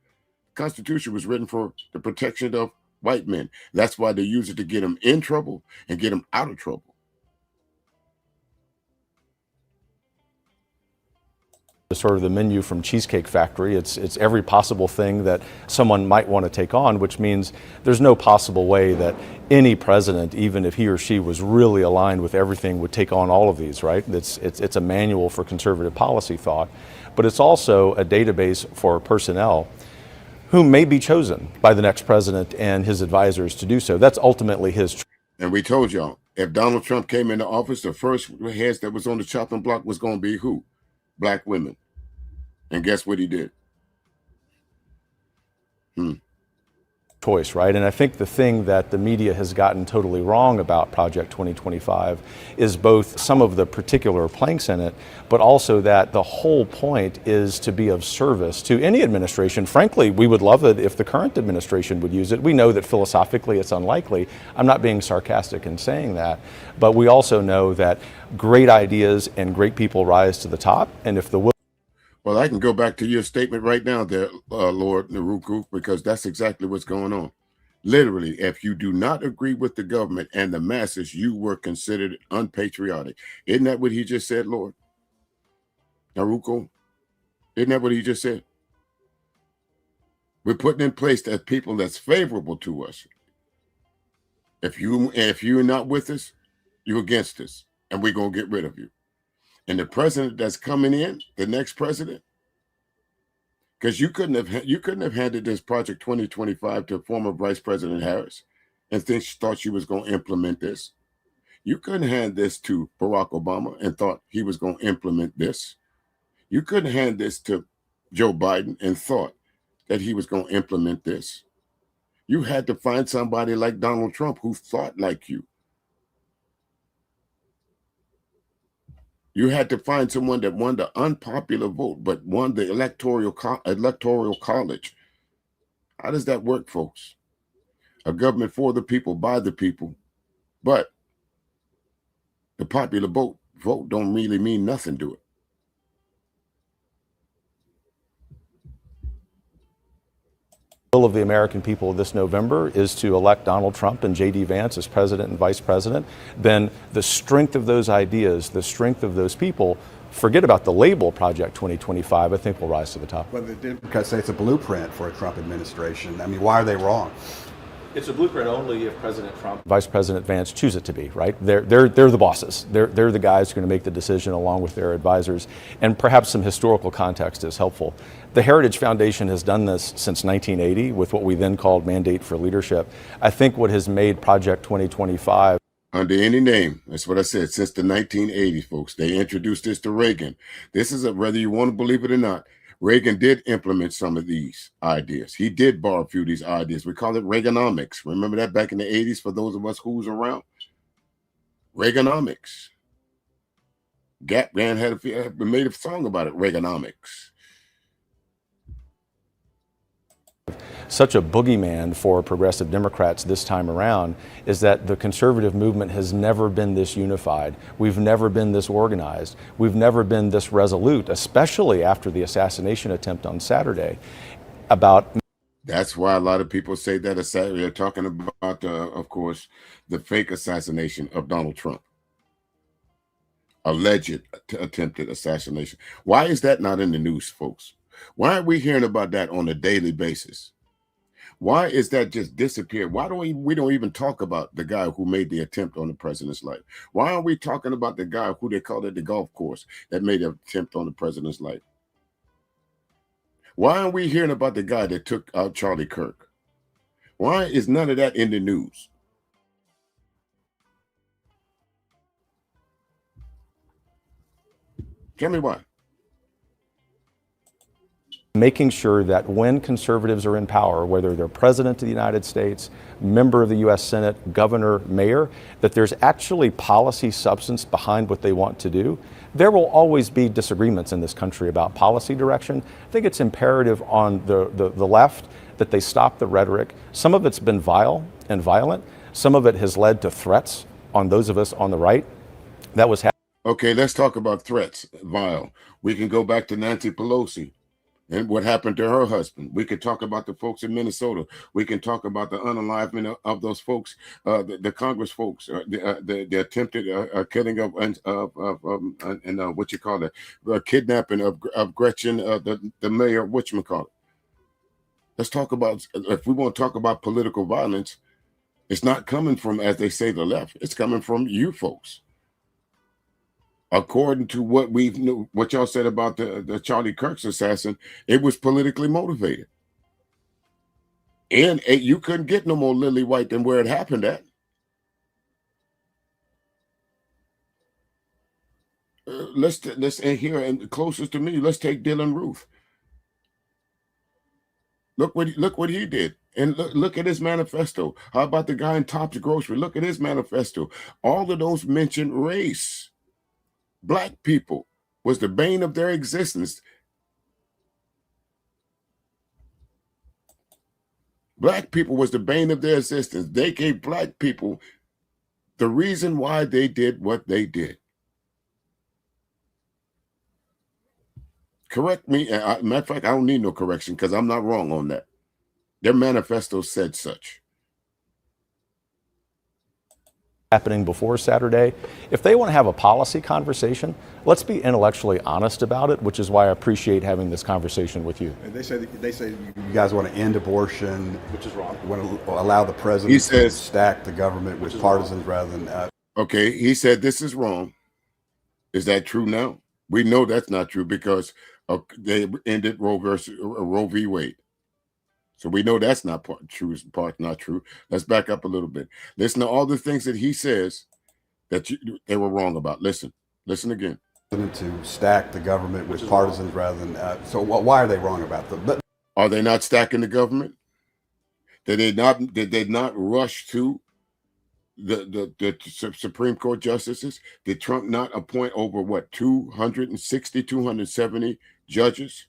The Constitution was written for the protection of white men. That's why they use it to get them in trouble and get them out of trouble. Sort of the menu from Cheesecake Factory. It's every possible thing that someone might want to take on, which means there's no possible way that any president, even if he or she was really aligned with everything, would take on all of these, right? It's a manual for conservative policy thought, but it's also a database for personnel who may be chosen by the next president and his advisors to do so. That's ultimately his. And we told y'all, if Donald Trump came into office, the first heads that was on the chopping block was going to be who? Black women. And guess what he did? Choice, right? And I think the thing that the media has gotten totally wrong about Project 2025 is both some of the particular planks in it, but also that the whole point is to be of service to any administration. Frankly, we would love it if the current administration would use it. We know that philosophically it's unlikely. I'm not being sarcastic in saying that, but we also know that great ideas and great people rise to the top, and if the will. Well, I can go back to your statement right now there, Lord Naruku, because that's exactly what's going on. Literally, if you do not agree with the government and the masses, you were considered unpatriotic. Isn't that what he just said, Lord Naruku? Isn't that what he just said? We're putting in place that people that's favorable to us. If you're not with us, you're against us, and we're going to get rid of you. And the president that's coming in, the next president, Because you couldn't have handed this Project 2025 to former Vice President Harris and thought she was going to implement this. You couldn't hand this to Barack Obama and thought he was going to implement this. You couldn't hand this to Joe Biden and thought that he was going to implement this. You had to find somebody like Donald Trump who thought like you. You had to find someone that won the unpopular vote, but won the electoral college. How does that work, folks? A government for the people, by the people, but the popular vote don't really mean nothing to it. Will of the American people this November is to elect Donald Trump and J.D. Vance as president and vice president, then the strength of those ideas, the strength of those people, forget about the label Project 2025, I think will rise to the top. Well, the Democrats say it's a blueprint for a Trump administration. I mean, why are they wrong? It's a blueprint only if President Trump. Vice President Vance choose it to be, right? They're the bosses. They're the guys who are going to make the decision along with their advisors. And perhaps some historical context is helpful. The Heritage Foundation has done this since 1980 with what we then called Mandate for Leadership. I think what has made Project 2025 under any name, that's what I said, since the 1980s, folks. They introduced this to Reagan. This is whether you want to believe it or not, Reagan did implement some of these ideas. He did borrow a few of these ideas. We call it Reaganomics. Remember that back in the 80s for those of us who was around? Reaganomics. Gap Band had made a song about it, Reaganomics. Such a boogeyman for progressive Democrats this time around is that the conservative movement has never been this unified. We've never been this organized. We've never been this resolute, especially after the assassination attempt on Saturday. That's why a lot of people say that they're talking about, of course, the fake assassination of Donald Trump. Alleged attempted assassination. Why is that not in the news, folks? Why aren't we hearing about that on a daily basis? Why is that just disappeared? Why don't we don't even talk about the guy who made the attempt on the president's life? Why aren't we talking about the guy who they called at the golf course that made an attempt on the president's life? Why aren't we hearing about the guy that took out Charlie Kirk? Why is none of that in the news? Tell me why. Making sure that when conservatives are in power, whether they're president of the United States, member of the U.S. Senate, governor, mayor, that there's actually policy substance behind what they want to do. There will always be disagreements in this country about policy direction. I think it's imperative on the left that they stop the rhetoric. Some of it's been vile and violent. Some of it has led to threats on those of us on the right. That was okay, let's talk about threats, vile. We can go back to Nancy Pelosi and what happened to her husband. We could talk about the folks in Minnesota. We can talk about the unalivement of those folks, the Congress folks, the attempted killing of what you call it, kidnapping of Gretchen, the mayor, whatchamacallit. Let's talk about, if we want to talk about political violence, it's not coming from, as they say, the left. It's coming from you folks. According to what y'all said about the Charlie Kirk's assassin, it was politically motivated. And you couldn't get no more lily white than where it happened at. Let's and here and closest to me, let's take Dylan Roof. Look what he did. And look at his manifesto. How about the guy in Tops Grocery? Look at his manifesto. All of those mention race. Black people was the bane of their existence. Black people was the bane of their existence. They gave black people the reason why they did what they did. Correct me. Matter of fact, I don't need no correction because I'm not wrong on that. Their manifesto said such. Happening before Saturday. If they want to have a policy conversation, let's be intellectually honest about it, which is why I appreciate having this conversation with you. They say you guys want to end abortion, Which is wrong. You want to allow the president to stack the government with partisans rather than. Okay, he said this is wrong. Is that true now? We know that's not true because They ended Roe v. Wade. So we know that's not true. Part not true. Let's back up a little bit. Listen to all the things that he says that they were wrong about. Listen again. To stack the government with partisans rather than so why are they wrong about that? Are they not stacking the government? Did they not rush to the Supreme Court justices? Did Trump not appoint over what 260, 270 judges?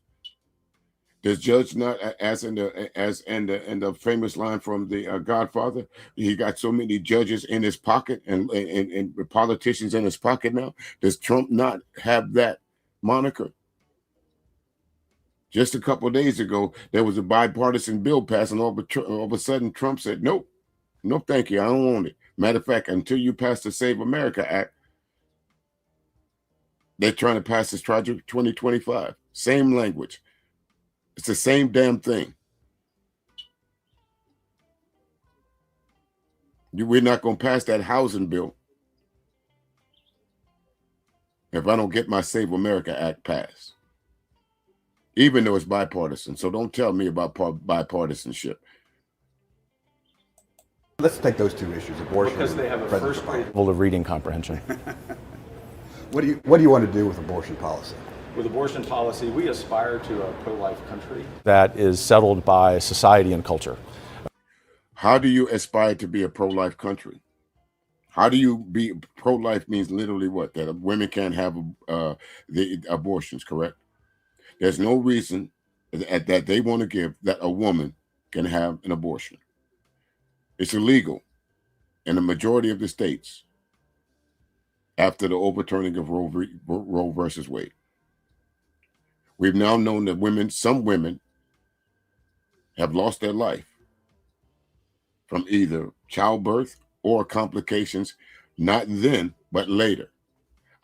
Does judge not, as in the famous line from the Godfather, he got so many judges in his pocket and politicians in his pocket now? Does Trump not have that moniker? Just a couple of days ago, there was a bipartisan bill passed, and all of a sudden Trump said, nope, no thank you, I don't want it. Matter of fact, until you pass the Save America Act, they're trying to pass this Project 2025. Same language. It's the same damn thing. We're not going to pass that housing bill if I don't get my Save America Act passed, even though it's bipartisan. So don't tell me about bipartisanship. Let's take those two issues, abortion. Because they have a first grade Level of reading comprehension. What do you want to do with abortion policy? With abortion policy, we aspire to a pro-life country That is settled by society and culture. How do you aspire to be a pro-life country? How do you be pro-life? Means literally what? That women can't have the abortions, correct? There's no reason that they want to give that a woman can have an abortion. It's illegal in the majority of the states after the overturning of Roe versus Wade. We've now known that some women have lost their life from either childbirth or complications, not then, but later.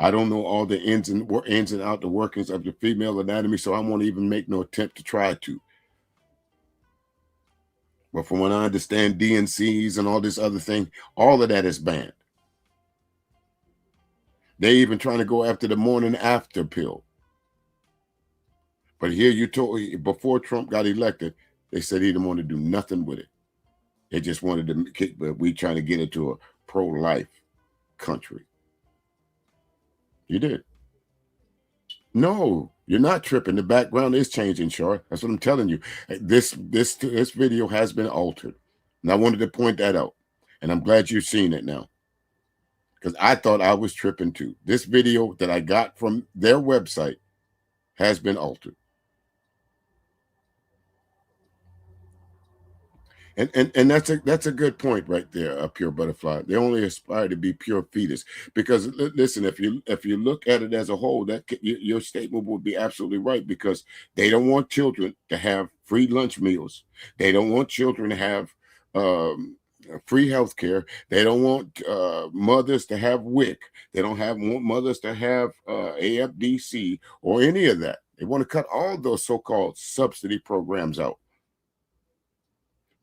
I don't know all the ins and out, the workings of the female anatomy, so I won't even make no attempt to try to. But from what I understand, DNCs and all this other thing, all of that is banned. They even trying to go after the morning after pill. But here before Trump got elected, they said he didn't want to do nothing with it. They just wanted to but we trying to get it to a pro-life country. You did. No, you're not tripping. The background is changing, Shar. That's what I'm telling you. This video has been altered. And I wanted to point that out. And I'm glad you've seen it now. Because I thought I was tripping too. This video that I got from their website has been altered. And that's a good point right there, Pure Butterfly. They only aspire to be pure fetus. Because listen, if you look at it as a whole, your statement would be absolutely right, because they don't want children to have free lunch meals. They don't want children to have free health care. They don't want mothers to have WIC. They don't want mothers to have AFDC or any of that. They want to cut all those so-called subsidy programs out.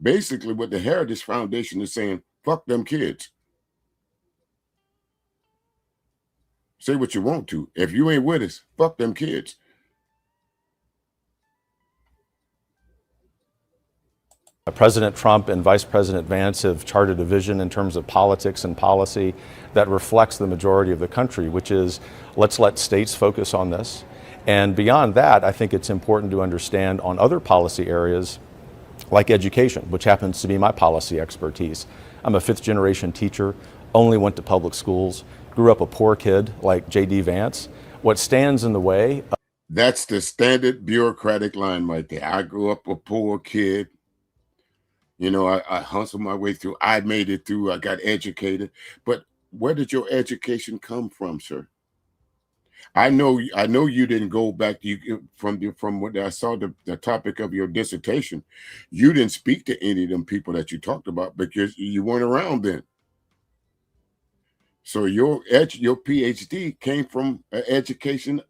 Basically, what the Heritage Foundation is saying, fuck them kids. Say what you want to. If you ain't with us, fuck them kids. President Trump and Vice President Vance have charted a vision in terms of politics and policy that reflects the majority of the country, which is, let's let states focus on this. And beyond that, I think it's important to understand on other policy areas like education, which happens to be my policy expertise. I'm a fifth-generation teacher, only went to public schools, grew up a poor kid like J.D. Vance. What stands in the way? That's the standard bureaucratic line right there. I grew up a poor kid. You know, I hustled my way through. I made it through. I got educated. But where did your education come from, sir? I know you didn't go back from what I saw the topic of your dissertation. You didn't speak to any of them people that you talked about because you weren't around then. So your PhD came from education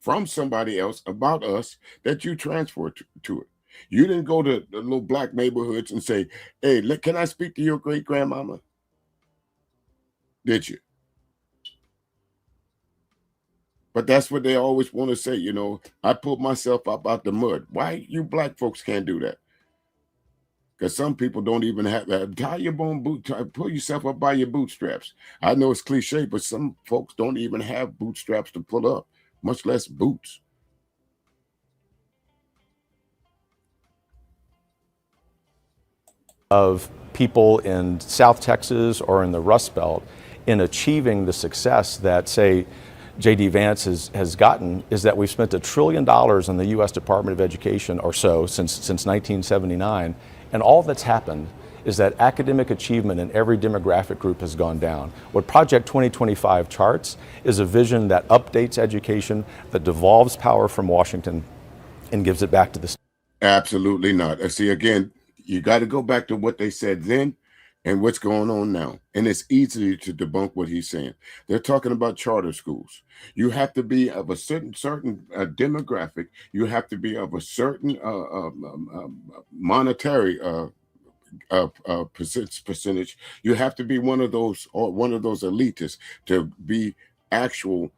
from somebody else about us that you transferred to it. You didn't go to the little black neighborhoods and say, "Hey, can I speak to your great grandmama?" Did you? But that's what they always want to say, you know, I pulled myself up out the mud. Why you black folks can't do that? Because some people don't even have that. Tie your own boot, pull yourself up by your bootstraps. I know it's cliche, but some folks don't even have bootstraps to pull up, much less boots. Of people in South Texas or in the Rust Belt in achieving the success that, say, J.D. Vance has gotten is that we've spent $1 trillion in the U.S. Department of Education or so since 1979, and all that's happened is that academic achievement in every demographic group has gone down. What Project 2025 charts is a vision that updates education, that devolves power from Washington and gives it back to the state. Absolutely not. See, again, you got to go back to what they said then and what's going on now. And it's easy to debunk what he's saying. They're talking about charter schools. You have to be of a certain demographic. You have to be of a certain monetary percentage. You have to be one of those elitists to be actual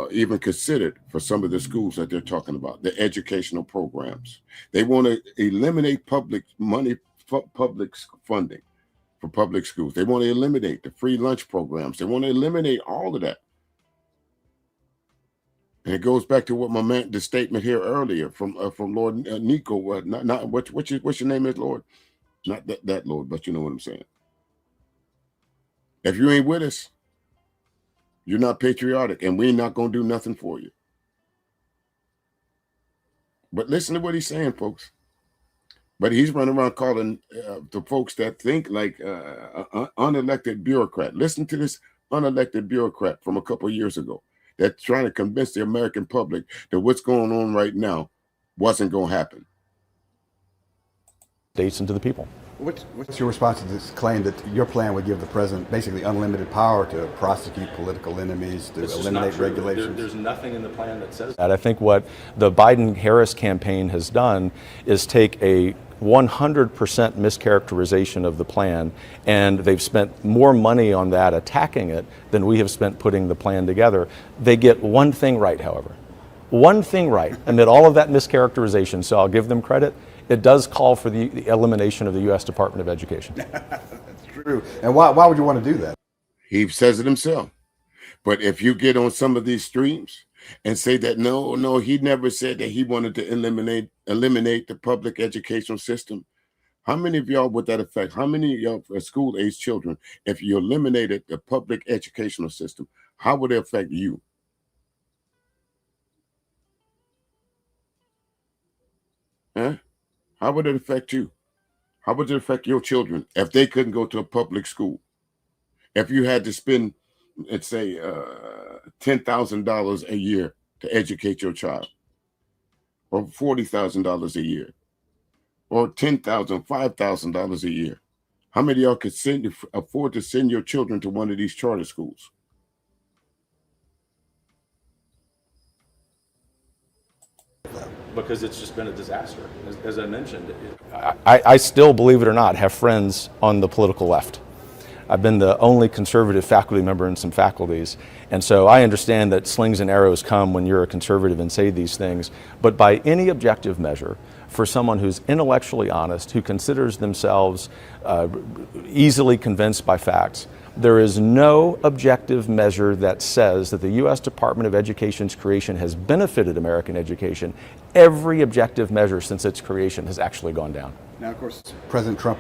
even considered for some of the schools that they're talking about, the educational programs. They want to eliminate public money, public funding for public schools. They want to eliminate the free lunch programs. They want to eliminate all of that. And it goes back to what the statement here earlier from Lord Nico. What's your name is, Lord? Not that Lord, but you know what I'm saying. If you ain't with us, you're not patriotic, and we're not going to do nothing for you. But listen to what he's saying, folks. But he's running around calling the folks that think like unelected bureaucrat. Listen to this unelected bureaucrat from a couple of years ago that's trying to convince the American public that what's going on right now wasn't going to happen. States and to the people. What's your response to this claim that your plan would give the president basically unlimited power to prosecute political enemies, to eliminate regulations? There's nothing in the plan that says that. And I think what the Biden-Harris campaign has done is take a 100% mischaracterization of the plan, and they've spent more money on that attacking it than we have spent putting the plan together. They get one thing right, however. One thing right amid all of that mischaracterization, so I'll give them credit. It does call for the elimination of the U.S. Department of Education. That's true. And why would you want to do that? He says it himself. But if you get on some of these streams and say that, no, he never said that he wanted to eliminate the public educational system, how many of y'all would that affect? How many of y'all school-age children, if you eliminated the public educational system, how would it affect you? Huh? How would it affect you? How would it affect your children if they couldn't go to a public school? If you had to spend, let's say, $10,000 a year to educate your child, or $40,000 a year, or $10,000, $5,000 a year, how many of y'all could afford to send your children to one of these charter schools? Because it's just been a disaster, as I mentioned. I still, believe it or not, have friends on the political left. I've been the only conservative faculty member in some faculties, and so I understand that slings and arrows come when you're a conservative and say these things, but by any objective measure, for someone who's intellectually honest, who considers themselves easily convinced by facts, there is no objective measure that says that the U.S. Department of Education's creation has benefited American education. Every objective measure since its creation has actually gone down. Now, of course, President Trump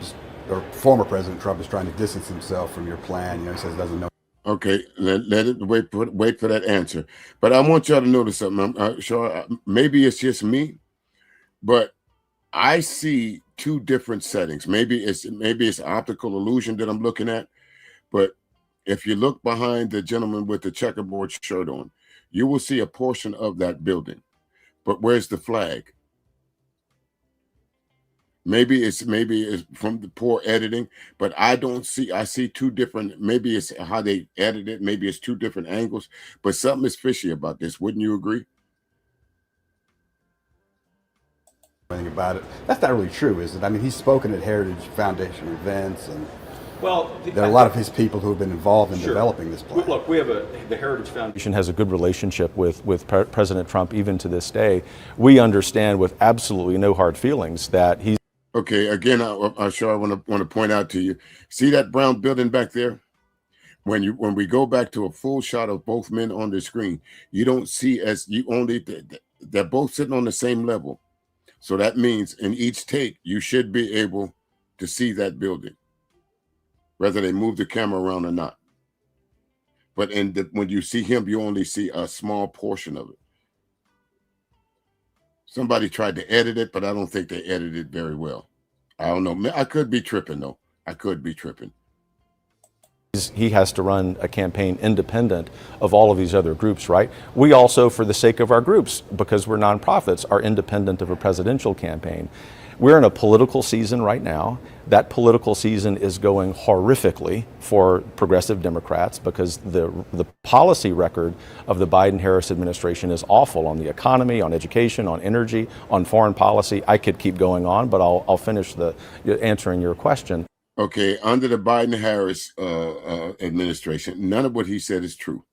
former President Trump is trying to distance himself from your plan. You know, he says he doesn't know. Okay, let it wait for that answer. But I want y'all to notice something. I'm sure maybe it's just me, but I see two different settings. Maybe it's optical illusion that I'm looking at. But if you look behind the gentleman with the checkerboard shirt on, you will see a portion of that building. But where's the flag? Maybe it's from the poor editing, but I see two different, maybe it's how they edit it, maybe it's two different angles, but something is fishy about this. Wouldn't you agree? Anything about it. That's not really true, is it? I mean, he's spoken at Heritage Foundation events, and Well, There are a lot of his people who have been involved in Sure. developing this plan. Look, we have the Heritage Foundation. Has a good relationship with President Trump even to this day. We understand with absolutely no hard feelings that he's. Okay, again, I'm sure I want to point out to you. See that brown building back there? When we go back to a full shot of both men on the screen, you don't see they're both sitting on the same level. So that means in each take, you should be able to see that building, whether they move the camera around or not. But when you see him, you only see a small portion of it. Somebody tried to edit it, but I don't think they edited it very well. I don't know. I could be tripping, though. I could be tripping. He has to run a campaign independent of all of these other groups, right? We also, for the sake of our groups, because we're nonprofits, are independent of a presidential campaign. We're in a political season right now. That political season is going horrifically for progressive Democrats because the policy record of the Biden-Harris administration is awful on the economy, on education, on energy, on foreign policy. I could keep going on, but I'll finish answering your question. Okay, under the Biden-Harris administration, none of what he said is true.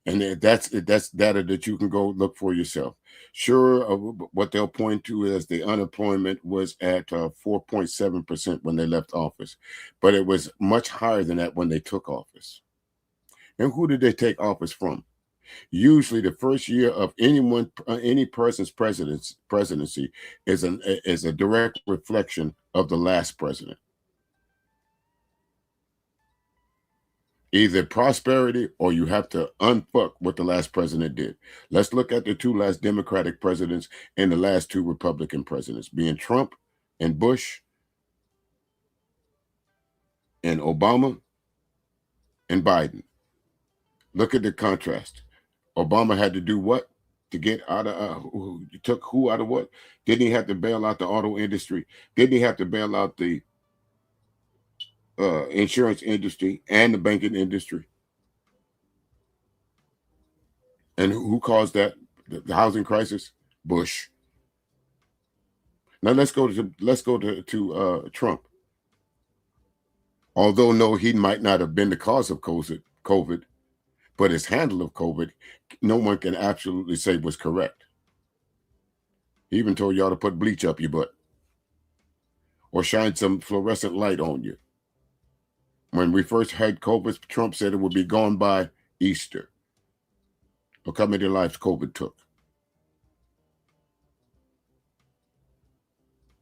And that's data that you can go look for yourself. Sure, what they'll point to is the unemployment was at 4.7% when they left office, but it was much higher than that when they took office. And who did they take office from? Usually, the first year of any person's presidency is a direct reflection of the last president. Either prosperity or you have to unfuck what the last president did. Let's look at the two last Democratic presidents and the last two Republican presidents, being Trump and Bush and Obama and Biden. Look at the contrast. Obama had to do what to get out of, took who out of what? Didn't he have to bail out the auto industry? Didn't he have to bail out the insurance industry and the banking industry? And who caused that? The housing crisis? Bush. Now let's go to Trump. Although no, he might not have been the cause of COVID, but his handle of COVID, no one can absolutely say was correct. He even told y'all to put bleach up your butt or shine some fluorescent light on you. When we first had COVID, Trump said it would be gone by Easter. Look how many lives COVID took.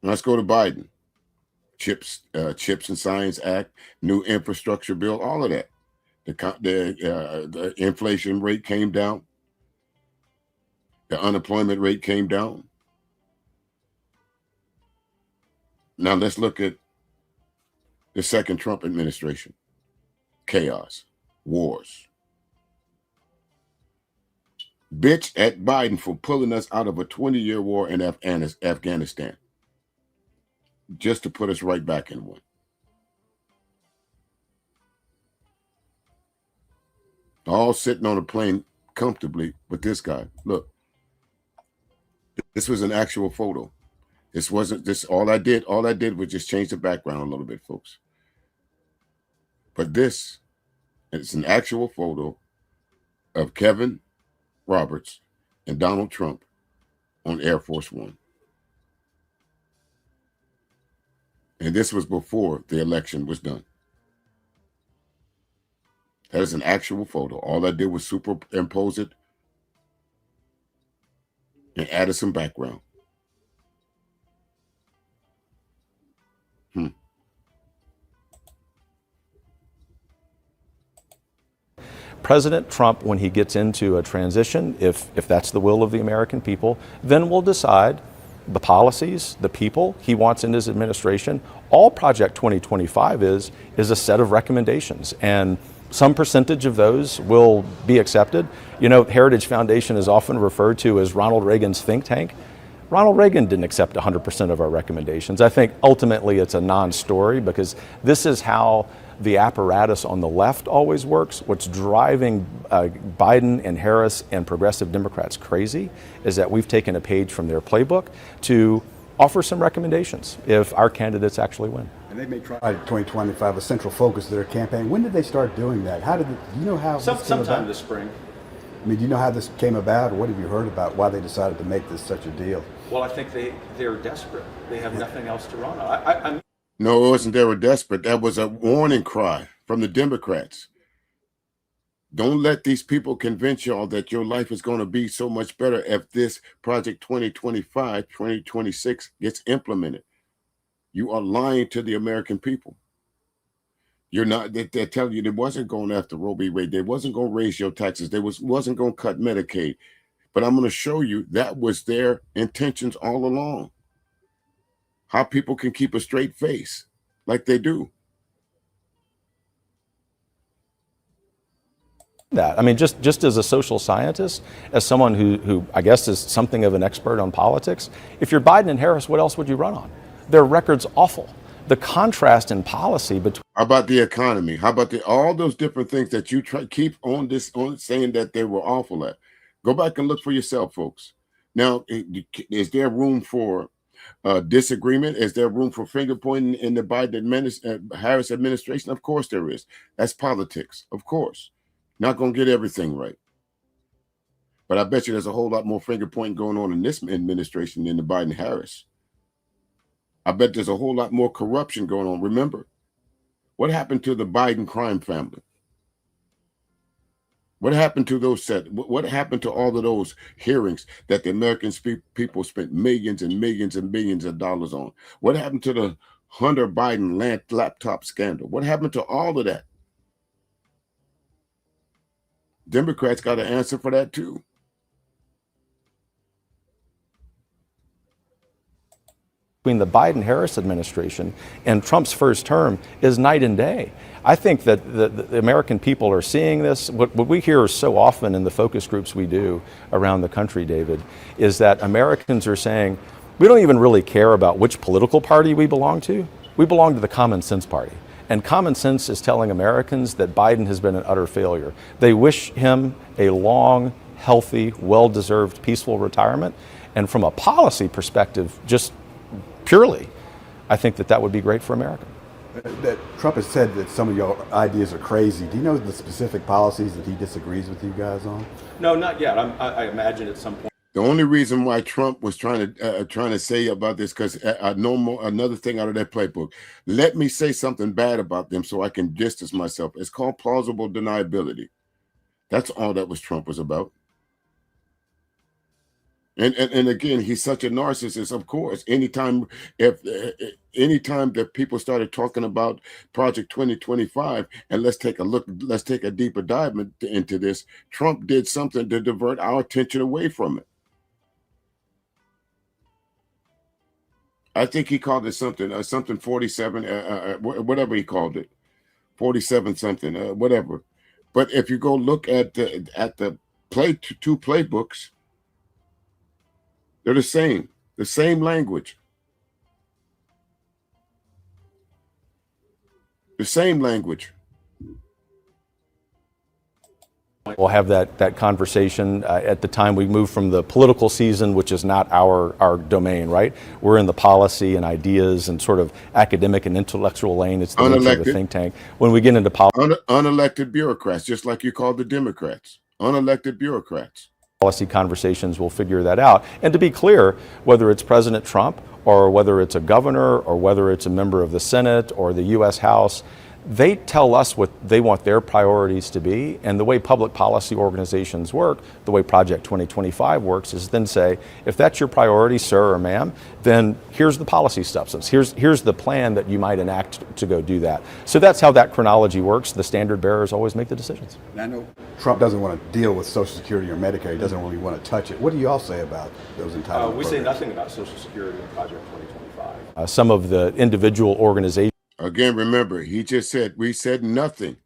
Now let's go to Biden. Chips and Science Act, new infrastructure bill, all of that. The inflation rate came down. The unemployment rate came down. Now let's look at the second Trump administration. Chaos, wars. Bitch at Biden for pulling us out of a 20-year war in Afghanistan. Just to put us right back in one. All sitting on a plane comfortably with this guy. Look, this was an actual photo. This wasn't this. All I did was just change the background a little bit, folks. But this is an actual photo of Kevin Roberts and Donald Trump on Air Force One. And this was before the election was done. That is an actual photo. All I did was superimpose it and added some background. President Trump, when he gets into a transition, if that's the will of the American people, then we'll decide the policies, the people he wants in his administration. All Project 2025 is a set of recommendations, and some percentage of those will be accepted. You know, Heritage Foundation is often referred to as Ronald Reagan's think tank. Ronald Reagan didn't accept 100% of our recommendations. I think ultimately it's a non-story because this is how the apparatus on the left always works. What's driving Biden and Harris and progressive Democrats crazy is that we've taken a page from their playbook to offer some recommendations if our candidates actually win. And they may try 2025 a central focus of their campaign. When did they start doing that? How did do you know how this came Sometime about? this spring. I mean, do you know how this came about, or what have you heard about why they decided to make this such a deal? Well, I think they're desperate. They have nothing else to run on. No, it wasn't they were desperate. That was a warning cry from the Democrats. Don't let these people convince y'all that your life is going to be so much better if this Project 2025, 2026 gets implemented. You are lying to the American people. You're not, they're telling you they wasn't going after Roe v. Wade. They wasn't going to raise your taxes. They wasn't going to cut Medicaid. But I'm going to show you that was their intentions all along. How people can keep a straight face like they do. That. I mean, just as a social scientist, as someone who I guess is something of an expert on politics, if you're Biden and Harris, what else would you run on? Their record's awful. The contrast in policy between. How about the economy? How about all those different things that you keep on saying that they were awful at? Go back and look for yourself, folks. Now, is there room for disagreement? Is there room for finger pointing in the Biden Harris administration? Of course there is. That's politics, of course. Not going to get everything right. But I bet you there's a whole lot more finger pointing going on in this administration than the Biden-Harris. I bet there's a whole lot more corruption going on. Remember, what happened to the Biden crime family? What happened to those what happened to all of those hearings that the American people spent millions and millions and millions of dollars on? What happened to the Hunter Biden laptop scandal? What happened to all of that? Democrats got to answer for that too. Between the Biden-Harris administration and Trump's first term is night and day. I think that the American people are seeing this. What we hear so often in the focus groups we do around the country, David, is that Americans are saying, we don't even really care about which political party we belong to. We belong to the common sense party. And common sense is telling Americans that Biden has been an utter failure. They wish him a long, healthy, well-deserved, peaceful retirement. And from a policy perspective, just purely, I think that would be great for America. That Trump has said that some of your ideas are crazy. Do you know the specific policies that he disagrees with you guys on? No, not yet. I imagine at some point. The only reason why Trump was trying to say about this, because another thing out of that playbook, let me say something bad about them so I can distance myself. It's called plausible deniability. That's all that Trump was about. And again, he's such a narcissist. Of course, anytime that people started talking about Project 2025, and let's take a deeper dive into this, Trump did something to divert our attention away from it. I think he called it something 47, whatever he called it, 47 something, whatever. But if you go look at the two playbooks, they're the same language. The same language. We'll have that conversation at the time we move from the political season, which is not our domain, right? We're in the policy and ideas and sort of academic and intellectual lane. It's the nature of the think tank. When we get into unelected bureaucrats, just like you called the Democrats, unelected bureaucrats. Policy conversations will figure that out. And to be clear, whether it's President Trump or whether it's a governor or whether it's a member of the Senate or the U.S. House, they tell us what they want their priorities to be. And the way public policy organizations work, the way Project 2025 works, is then say, if that's your priority, sir or ma'am, then here's the policy substance. Here's the plan that you might enact to go do that. So that's how that chronology works. The standard bearers always make the decisions. I know Trump doesn't want to deal with Social Security or Medicare. He doesn't really want to touch it. What do you all say about those entitlement programs? We say nothing about Social Security in Project 2025. Some of the individual organizations. Again, remember, he just said, we said nothing.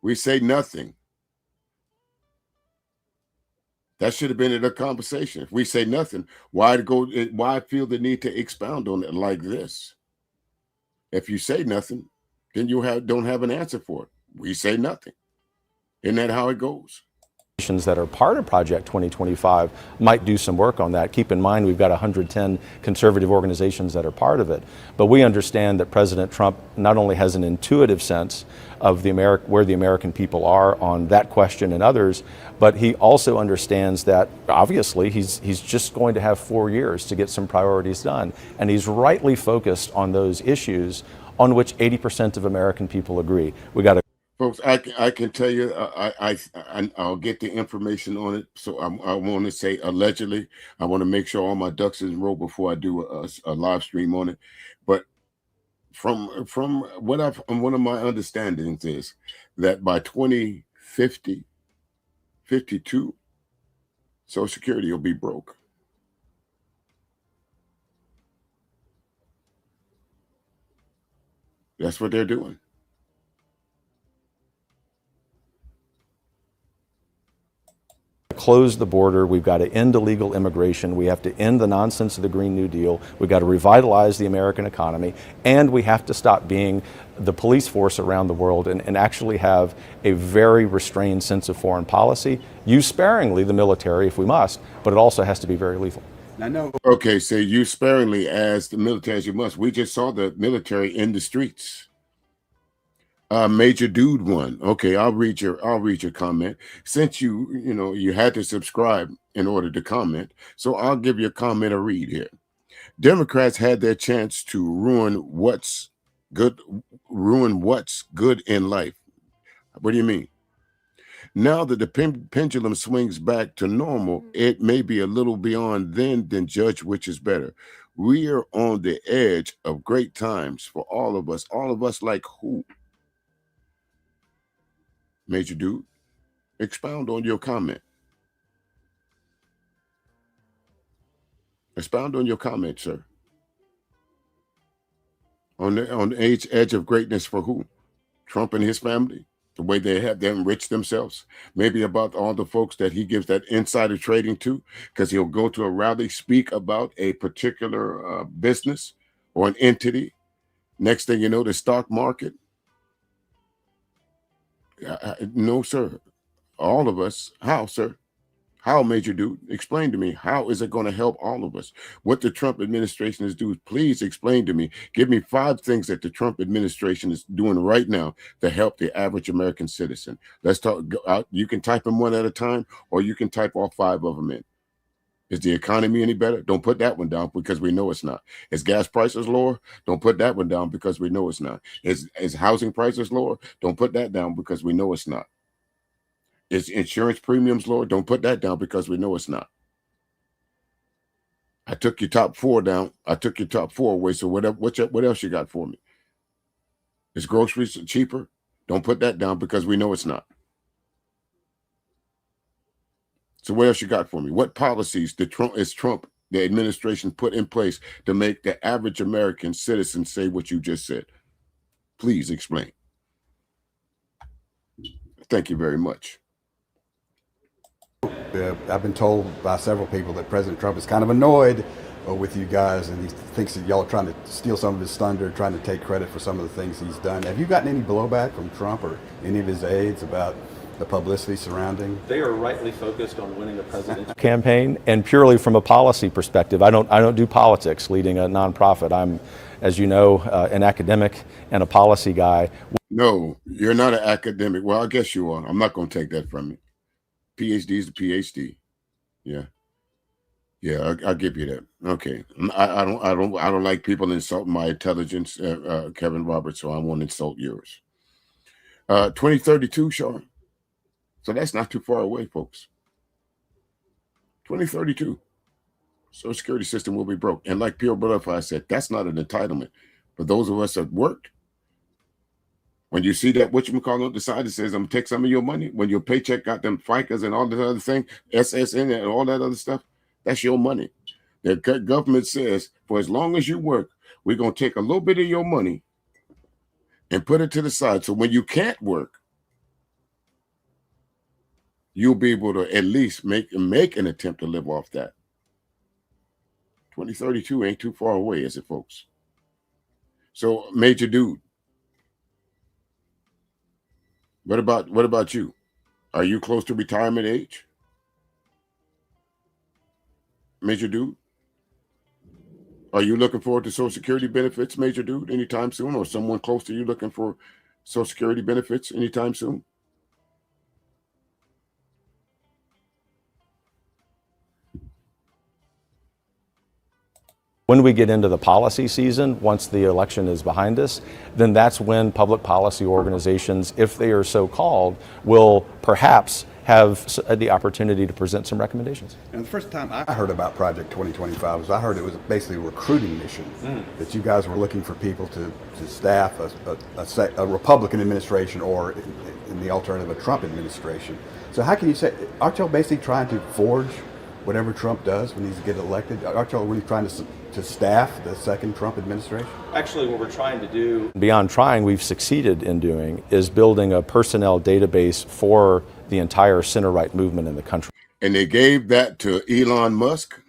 We say nothing. That should have been in a conversation. If we say nothing, why feel the need to expound on it like this? If you say nothing, then you don't have an answer for it. We say nothing. Isn't that how it goes? that are part of Project 2025 might do some work on that. Keep in mind, we've got 110 conservative organizations that are part of it. But we understand that President Trump not only has an intuitive sense of where the American people are on that question and others, but he also understands that obviously he's just going to have 4 years to get some priorities done. And he's rightly focused on those issues on which 80% of American people agree. We got to Folks, I can tell you, I'll get the information on it. So I want to say allegedly, I want to make sure all my ducks is in a row before I do a live stream on it. But from one of my understandings is that by 2050, 52, Social Security will be broke. That's what they're doing. Close the border. We've got to end illegal immigration. We have to end the nonsense of the Green New Deal. We've got to revitalize the American economy. And we have to stop being the police force around the world and actually have a very restrained sense of foreign policy. Use sparingly the military if we must, but it also has to be very lethal. I know. Okay, so use sparingly as the military as you must. We just saw the military in the streets. Major Dude one. Okay, I'll read your comment. Since you had to subscribe in order to comment, so I'll give your comment a read here. Democrats had their chance to ruin what's good in life. What do you mean? Now that the pendulum swings back to normal, it may be a little beyond then than judge which is better. We are on the edge of great times for all of us. All of us like who? Major Dude, expound on your comment. Expound on your comment, sir. On the edge of greatness for who? Trump and his family? The way they have them enrich themselves? Maybe about all the folks that he gives that insider trading to, because he'll go to a rally, speak about a particular business or an entity. Next thing you know, the stock market. No, sir. All of us. How, sir? How, Major Dude? Explain to me. How is it going to help all of us? What the Trump administration is doing, please explain to me. Give me 5 things that the Trump administration is doing right now to help the average American citizen. Let's talk. You can type them one at a time, or you can type all 5 of them in. Is the economy any better? Don't put that one down because we know it's not. Is gas prices lower? Don't put that one down because we know it's not. Is housing prices lower? Don't put that down because we know it's not. Is insurance premiums lower? Don't put that down because we know it's not. I took your top 4 down. I took your top 4 away. So what else you got for me? Is groceries cheaper? Don't put that down because we know it's not. So what else you got for me? What policies is Trump, the administration, put in place to make the average American citizen say what you just said? Please explain. Thank you very much. I've been told by several people that President Trump is kind of annoyed with you guys, and he thinks that y'all are trying to steal some of his thunder, trying to take credit for some of the things he's done. Have you gotten any blowback from Trump or any of his aides about the publicity surrounding? They are rightly focused on winning the presidential campaign, and purely from a policy perspective. I don't do politics leading a nonprofit. I'm, as you know, an academic and a policy guy. No, you're not an academic. Well, I guess you are. I'm not going to take that from you. PhD is a PhD. Yeah. Yeah, I'll give you that. Okay. I don't like people insulting my intelligence, Kevin Roberts, so I won't insult yours. 2032, Sean. So that's not too far away, folks. 2032. Social Security system will be broke. And like Pure Butterfly said, that's not an entitlement. For those of us that worked, when you see that whatchamacallit on the side that says, I'm going to take some of your money, when your paycheck got them FICAs and all that other thing, SSN and all that other stuff, that's your money. The government says, for as long as you work, we're going to take a little bit of your money and put it to the side. So when you can't work, you'll be able to at least make an attempt to live off that. 2032 ain't too far away, is it, folks? So, Major Dude, what about you? Are you close to retirement age, Major Dude? Are you looking forward to Social Security benefits, Major Dude, anytime soon? Or someone close to you looking for Social Security benefits anytime soon? When we get into the policy season, once the election is behind us, then that's when public policy organizations, if they are so called, will perhaps have the opportunity to present some recommendations. And the first time I heard about Project 2025 was I heard it was basically a recruiting mission, that you guys were looking for people to staff a Republican administration or in the alternative, a Trump administration. So how can you say, aren't y'all basically trying to forge whatever Trump does when he's get elected? Aren't y'all really trying to staff the second Trump administration? Actually, what we're trying to do, Beyond trying, we've succeeded in doing is building a personnel database for the entire center-right movement in the country. And they gave that to Elon Musk.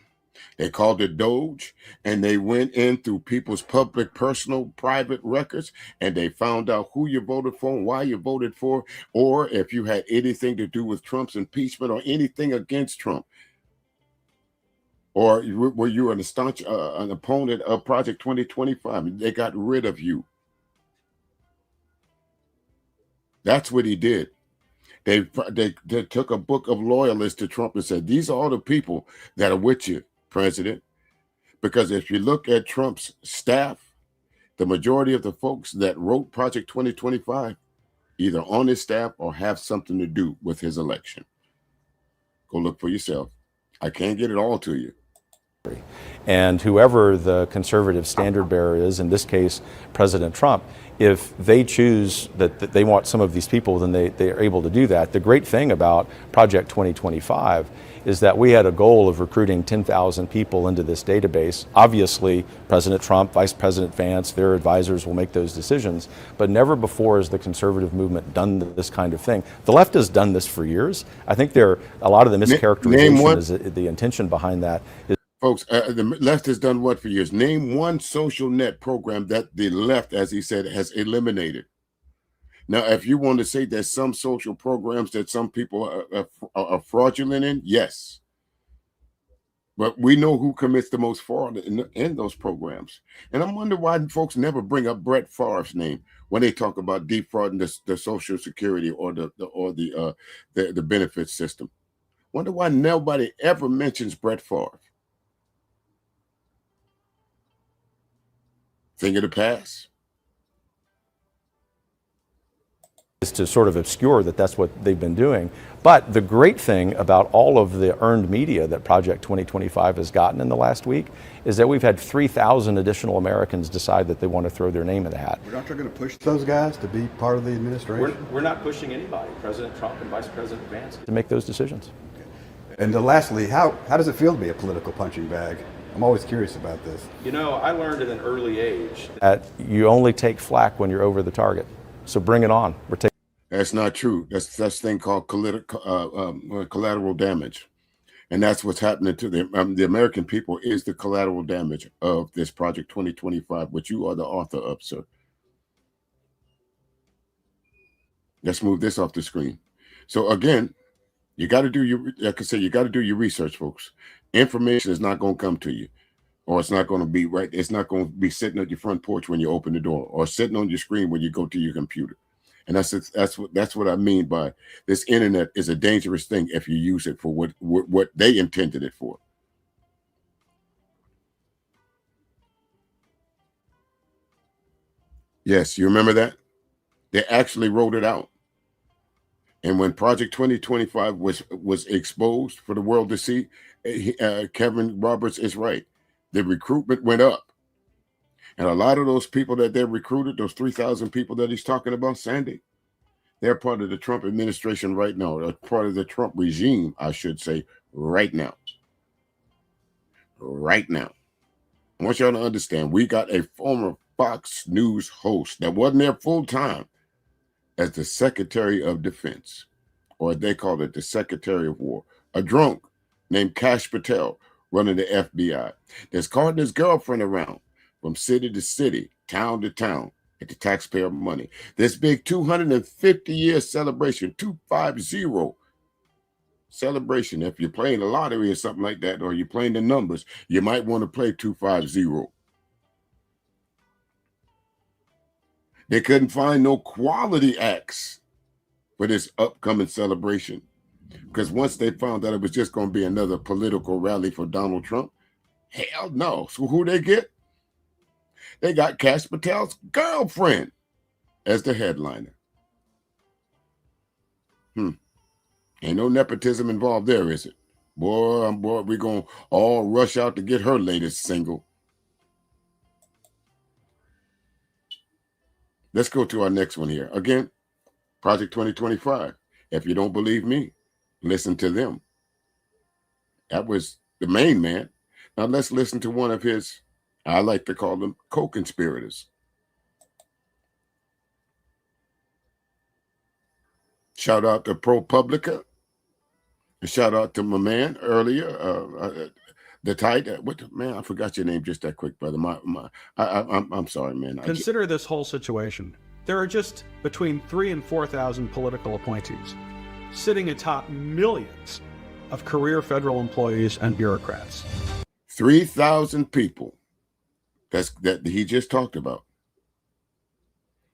They called it Doge, and they went in through people's public, personal, private records, and they found out who you voted for and why you voted for, or if you had anything to do with Trump's impeachment or anything against Trump. Or were you an staunch an opponent of Project 2025? They got rid of you. That's what he did. They took a book of loyalists to Trump and said, these are all the people that are with you, President. Because if you look at Trump's staff, the majority of the folks that wrote Project 2025 either on his staff or have something to do with his election. Go look for yourself. I can't get it all to you. And whoever the conservative standard bearer is, in this case, President Trump, if they choose that they want some of these people, then they are able to do that. The great thing about Project 2025 is that we had a goal of recruiting 10,000 people into this database. Obviously, President Trump, Vice President Vance, their advisors will make those decisions, but never before has the conservative movement done this kind of thing. The left has done this for years. I think a lot of the mischaracterization is the intention behind that is. Folks, the left has done what for years? Name one social net program that the left, as he said, has eliminated. Now, if you want to say there's some social programs that some people are fraudulent in, yes. But we know who commits the most fraud in those programs. And I wonder why folks never bring up Brett Favre's name when they talk about defrauding the Social Security or the benefit system. Wonder why nobody ever mentions Brett Favre. Thing of the past. Is to sort of obscure that that's what they've been doing. But the great thing about all of the earned media that Project 2025 has gotten in the last week is that we've had 3,000 additional Americans decide that they want to throw their name in the hat. We're not going to push those guys to be part of the administration? we're not pushing anybody. President Trump and Vice President Vance. To make those decisions. And lastly, how does it feel to be a political punching bag? I'm always curious about this. You know, I learned at an early age That you only take flack when you're over the target. So bring it on. We're taking. That's not true. That's thing called collateral damage. And that's what's happening to the American people is the collateral damage of this Project 2025, which you are the author of, sir. Let's move this off the screen. So again, you got to do your, like I said, you got to do your research, folks. Information is not going to come to you, or it's not going to be right. It's not going to be sitting at your front porch when you open the door, or sitting on your screen when you go to your computer. And that's what I mean by this internet is a dangerous thing if you use it for what they intended it for. Yes, you remember that? They actually wrote it out. And when Project 2025 was exposed for the world to see, Kevin Roberts is right. The recruitment went up. And a lot of those people that they recruited, those 3,000 people that he's talking about, Sandy, they're part of the Trump administration right now, or part of the Trump regime, I should say, right now. Right now. I want y'all to understand, we got a former Fox News host that wasn't there full time as the Secretary of Defense, or they call it the Secretary of War, a drunk named Kash Patel running the FBI that's carting his girlfriend around from city to city, town to town, at the taxpayer money. This big 250-year celebration, 250 celebration. If you're playing the lottery or something like that, or you're playing the numbers, you might want to play 250. They couldn't find no quality acts for this upcoming celebration, because once they found that it was just going to be another political rally for Donald Trump, hell no. So who they get? They got Kash Patel's girlfriend as the headliner. Ain't no nepotism involved there, is it? Boy, we're going to all rush out to get her latest single. Let's go to our next one here. Again, Project 2025. If you don't believe me, listen to them. That was the main man. Now let's listen to one of his, I like to call them co-conspirators. Shout out to ProPublica. Shout out to my man earlier, the tight. Man, I forgot your name just that quick, brother. I'm sorry, man. Consider this whole situation. There are just between 3,000 and 4,000 political appointees, sitting atop millions of career federal employees and bureaucrats. 3,000 people that he just talked about,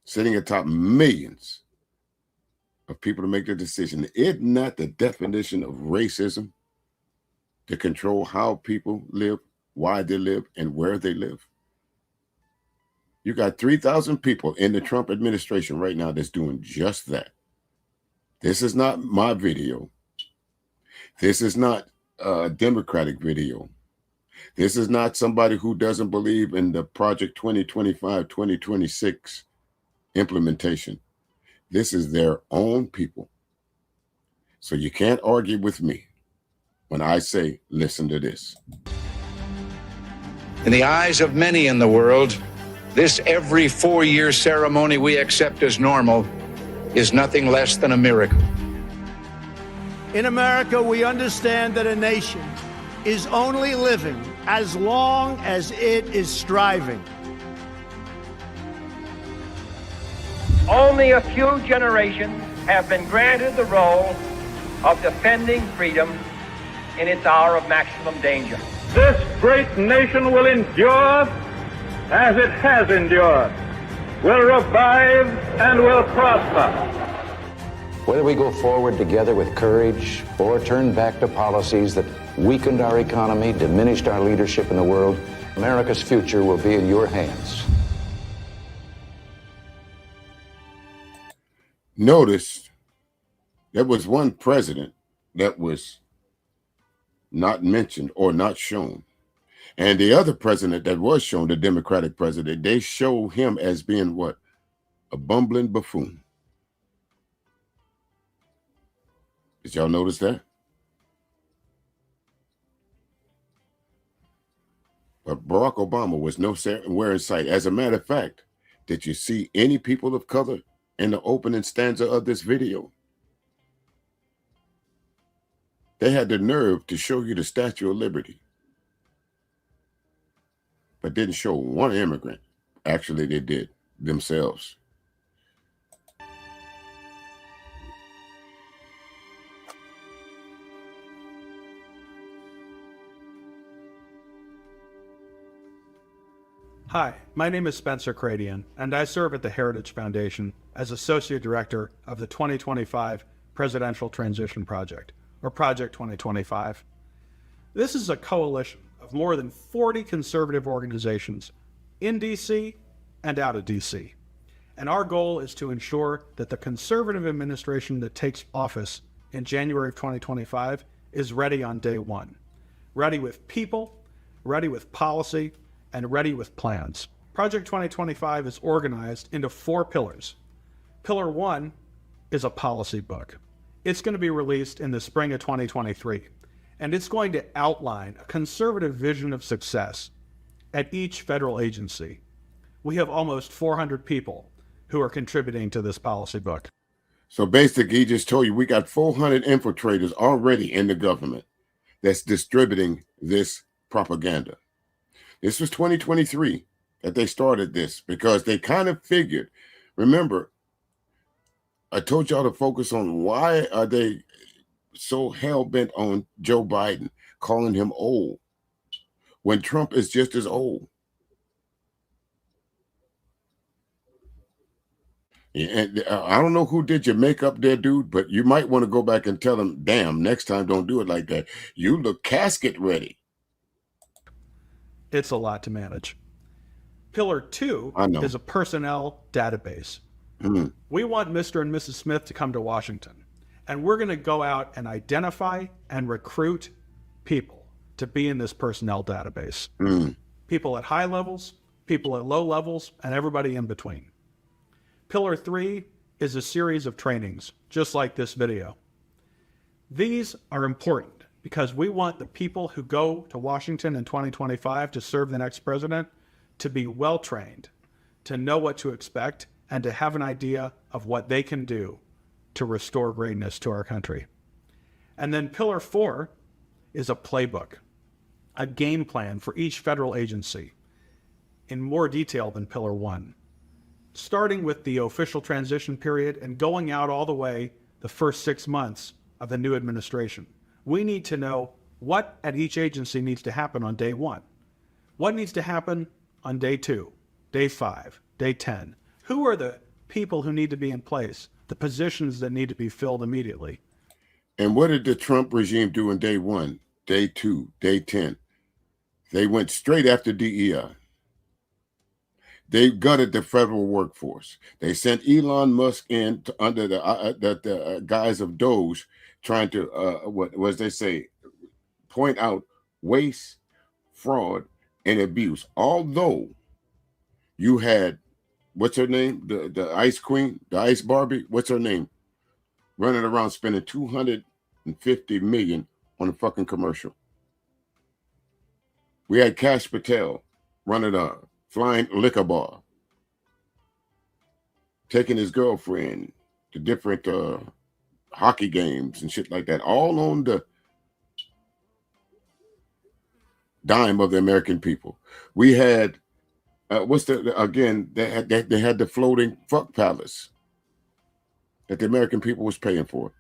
sitting atop millions of people to make the decision. Isn't that the definition of racism? To control how people live, why they live, and where they live. You got 3,000 people in the Trump administration right now that's doing just that. This is not my video. This is not a Democratic video. This is not somebody who doesn't believe in the Project 2025, 2026 implementation. This is their own people. So you can't argue with me when I say, listen to this. In the eyes of many in the world, this every 4-year ceremony we accept as normal is nothing less than a miracle. In America, we understand that a nation is only living as long as it is striving. Only a few generations have been granted the role of defending freedom in its hour of maximum danger. This great nation will endure as it has endured, will revive and will prosper. Whether we go forward together with courage or turn back to policies that weakened our economy, diminished our leadership in the world, America's future will be in your hands. Notice there was one president that was not mentioned or not shown. And the other president that was shown, the Democratic president, they show him as being what? A bumbling buffoon. Did y'all notice that? But Barack Obama was nowhere in sight. As a matter of fact, did you see any people of color in the opening stanza of this video? They had the nerve to show you the Statue of Liberty, but didn't show one immigrant. Actually, they did themselves. Hi, my name is Spencer Cradian, and I serve at the Heritage Foundation as Associate Director of the 2025 Presidential Transition Project, or Project 2025. This is a coalition of more than 40 conservative organizations in D.C. and out of D.C. And our goal is to ensure that the conservative administration that takes office in January of 2025 is ready on day one. Ready with people, ready with policy, and ready with plans. Project 2025 is organized into 4 pillars. Pillar 1 is a policy book. It's going to be released in the spring of 2023, and it's going to outline a conservative vision of success at each federal agency. We have almost 400 people who are contributing to this policy book. So basically, he just told you we got 400 infiltrators already in the government that's distributing this propaganda. This was 2023. that they started this, because they kind of figured, remember, I told y'all to focus on why are they so hell-bent on Joe Biden, calling him old, when Trump is just as old. And I don't know who did your makeup there, dude, but you might want to go back and tell them, damn, next time don't do it like that. You look casket ready. It's a lot to manage. Pillar 2 is a personnel database. We want Mr. and Mrs. Smith to come to Washington, and we're going to go out and identify and recruit people to be in this personnel database. People at high levels, people at low levels, and everybody in between. Pillar 3 is a series of trainings, just like this video. These are important because we want the people who go to Washington in 2025 to serve the next president to be well-trained, to know what to expect, and to have an idea of what they can do to restore greatness to our country. And then Pillar 4 is a playbook, a game plan for each federal agency in more detail than Pillar 1. Starting with the official transition period and going out all the way the first 6 months of the new administration. We need to know what at each agency needs to happen on day 1. What needs to happen on day 2, day 5, day 10? Who are the people who need to be in place, the positions that need to be filled immediately? And what did the Trump regime do in day 1, day 2, day 10? They went straight after DEI. They gutted the federal workforce. They sent Elon Musk in under the guise of Doge, trying to, what was they say, point out waste, fraud, and abuse. Although you had, what's her name? The ice queen, the ice Barbie, what's her name? Running around spending $250 million on a fucking commercial. We had Kash Patel running a flying liquor bar, taking his girlfriend to different hockey games and shit like that, all on the dime of the American people. We had they had the floating fuck palace that the American people was paying for.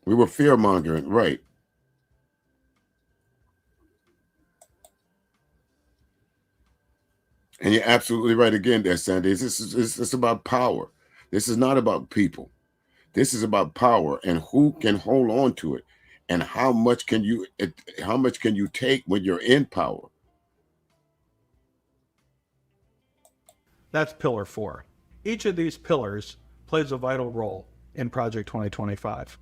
We were fear mongering, right? And you're absolutely right again there, Sandy. This is about power. This is not about people. This is about power and who can hold on to it, and how much can you take when you're in power. That's Pillar 4. Each of these pillars plays a vital role in Project 2025.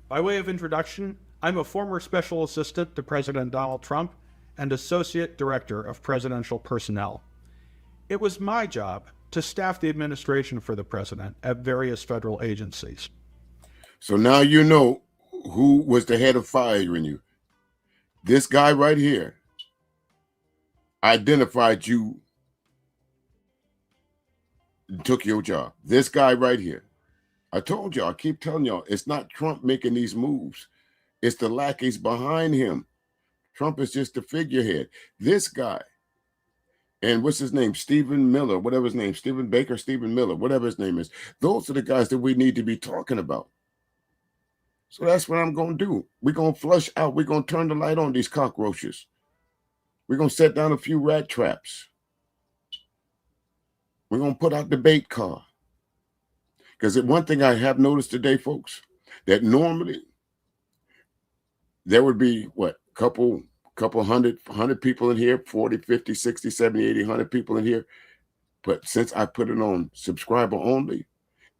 By way of introduction, I'm a former special assistant to President Donald Trump and Associate Director of Presidential Personnel. It was my job to staff the administration for the president at various federal agencies. So now you know who was the head of firing you. This guy right here identified you, took your job. This guy right here. I told y'all, I keep telling y'all, it's not Trump making these moves. It's the lackeys behind him. Trump is just the figurehead. This guy, and what's his name? Stephen Miller, whatever his name, Stephen Baker, Stephen Miller, whatever his name is. Those are the guys that we need to be talking about. So that's what I'm going to do. We're going to flush out. We're going to turn the light on these cockroaches. We're going to set down a few rat traps. We're going to put out the bait car. Because one thing I have noticed today, folks, that normally there would be, what, couple hundred people in here, 40, 50, 60, 70, 80, 100 people in here. But since I put it on subscriber only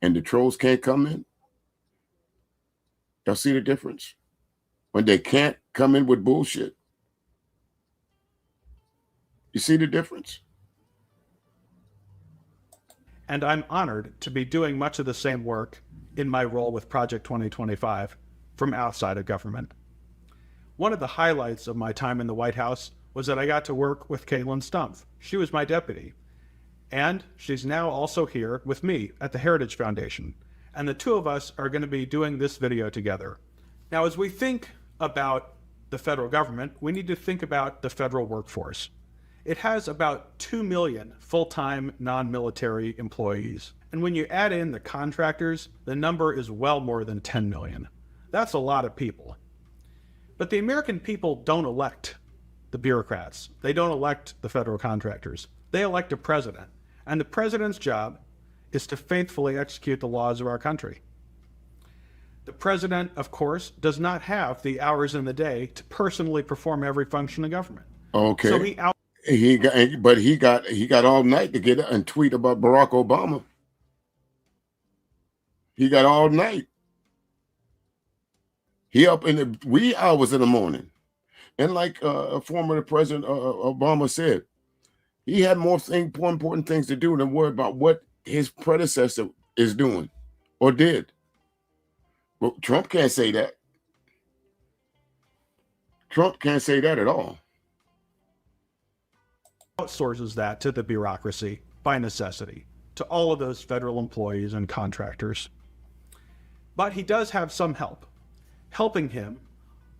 and the trolls can't come in, y'all see the difference? When they can't come in with bullshit. You see the difference? And I'm honored to be doing much of the same work in my role with Project 2025 from outside of government. One of the highlights of my time in the White House was that I got to work with Caitlin Stumpf. She was my deputy. And she's now also here with me at the Heritage Foundation. And the two of us are going to be doing this video together. Now, as we think about the federal government, we need to think about the federal workforce. It has about 2 million full-time non-military employees. And when you add in the contractors, the number is well more than 10 million. That's a lot of people. But the American people don't elect the bureaucrats. They don't elect the federal contractors. They elect a president. And the president's job is to faithfully execute the laws of our country. The president, of course, does not have the hours in the day to personally perform every function of government. Okay. So he got all night to get and tweet about Barack Obama. He got all night. He up in the wee hours in the morning. And like former President Obama said, he had more important things to do than worry about what his predecessor is doing or did. Well, Trump can't say that. Trump can't say that at all. Outsources that to the bureaucracy by necessity, to all of those federal employees and contractors. But he does have some help. Helping him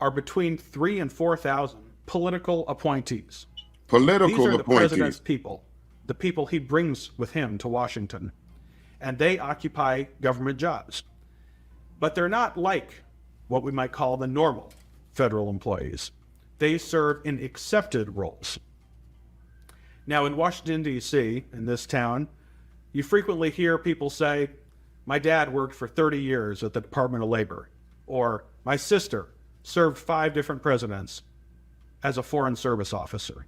are between 3,000 and 4,000 political appointees. These are the president's people, the people he brings with him to Washington, and they occupy government jobs. But they're not like what we might call the normal federal employees. They serve in accepted roles. Now, in Washington, D.C., in this town, you frequently hear people say, my dad worked for 30 years at the Department of Labor, or my sister served 5 different presidents as a Foreign Service officer.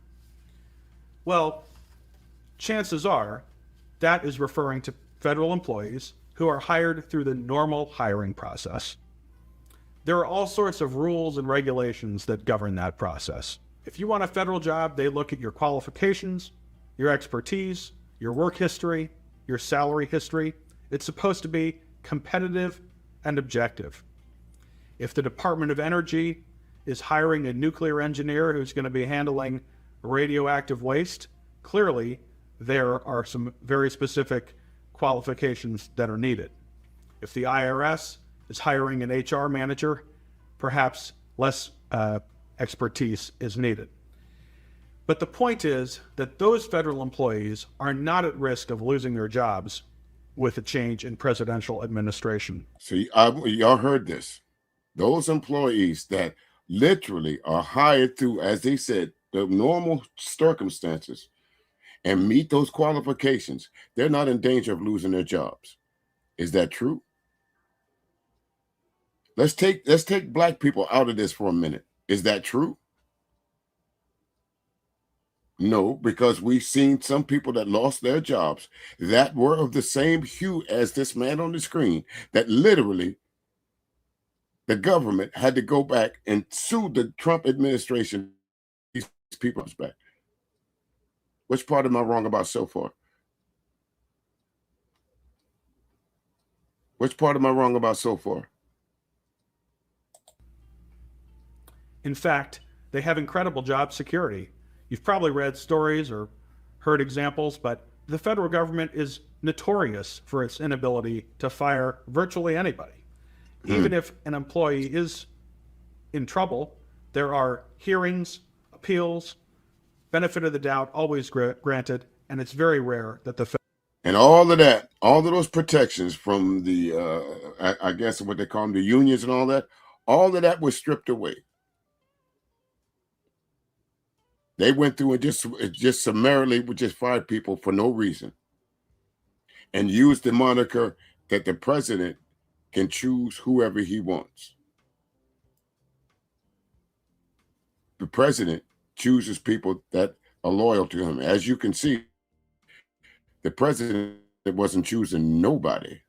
Well, chances are that is referring to federal employees who are hired through the normal hiring process. There are all sorts of rules and regulations that govern that process. If you want a federal job, they look at your qualifications, your expertise, your work history, your salary history. It's supposed to be competitive and objective. If the Department of Energy is hiring a nuclear engineer who's going to be handling radioactive waste, clearly there are some very specific qualifications that are needed. If the IRS is hiring an HR manager, perhaps less expertise is needed. But the point is that those federal employees are not at risk of losing their jobs with a change in presidential administration. See, y'all heard this. Those employees that literally are hired through, as they said, the normal circumstances and meet those qualifications, they're not in danger of losing their jobs. Is that true? Let's take black people out of this for a minute. Is that true? No, because we've seen some people that lost their jobs that were of the same hue as this man on the screen, that literally the government had to go back and sue the Trump administration. These people back. Which part am I wrong about so far? Which part am I wrong about so far? In fact, they have incredible job security. You've probably read stories or heard examples, but the federal government is notorious for its inability to fire virtually anybody. Even if an employee is in trouble, there are hearings, appeals, benefit of the doubt always granted, and it's very rare that the and all of that, all of those protections from the, I guess what they call them, the unions and all of that was stripped away. They went through and just summarily just fired people for no reason and used the moniker that the president can choose whoever he wants. The president chooses people that are loyal to him. As you can see, the president wasn't choosing nobody.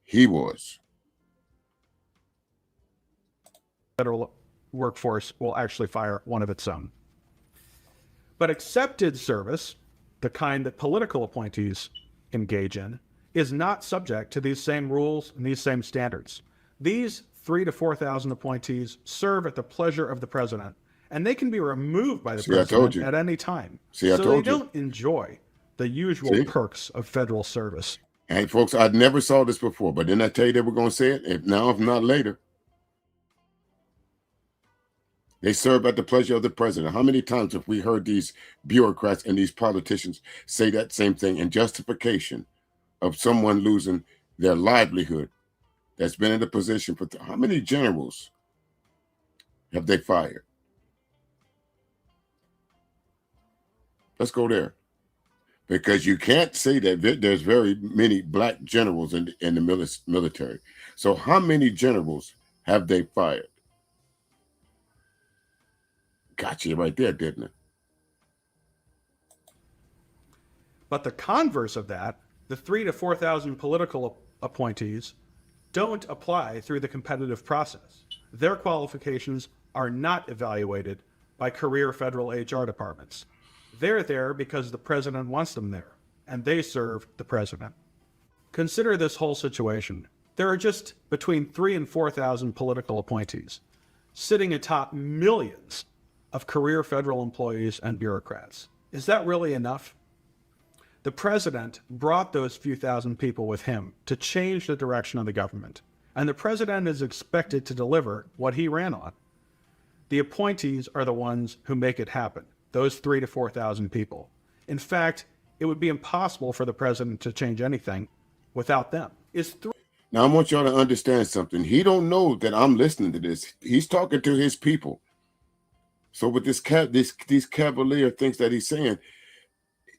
He was. federal workforce will actually fire one of its own. But accepted service, the kind that political appointees engage in, is not subject to these same rules and these same standards. These 3,000 to 4,000 appointees serve at the pleasure of the president, and they can be removed by the president at any time. So they don't enjoy the usual perks of federal service. And folks, I never saw this before, but didn't I tell you they were going to say it? If not later. They serve at the pleasure of the president. How many times have we heard these bureaucrats and these politicians say that same thing in justification of someone losing their livelihood that's been in a position for how many generals have they fired? Let's go there. Because you can't say that there's very many black generals in the military. So how many generals have they fired? Got you right there, didn't it? But the converse of that, the 3,000 to 4,000 political appointees don't apply through the competitive process. Their qualifications are not evaluated by career federal HR departments. They're there because the president wants them there, and they serve the president. Consider this whole situation. There are just between 3,000 and 4,000 political appointees sitting atop millions of career federal employees and bureaucrats. Is that really enough? The president brought those few thousand people with him to change the direction of the government, and the president is expected to deliver what he ran on. The appointees are the ones who make it happen, those 3,000 to 4,000 people. In fact, it would be impossible for the president to change anything without them. Now, I want y'all to understand something. He don't know that I'm listening to this. He's talking to his people. So with these cavalier things that he's saying,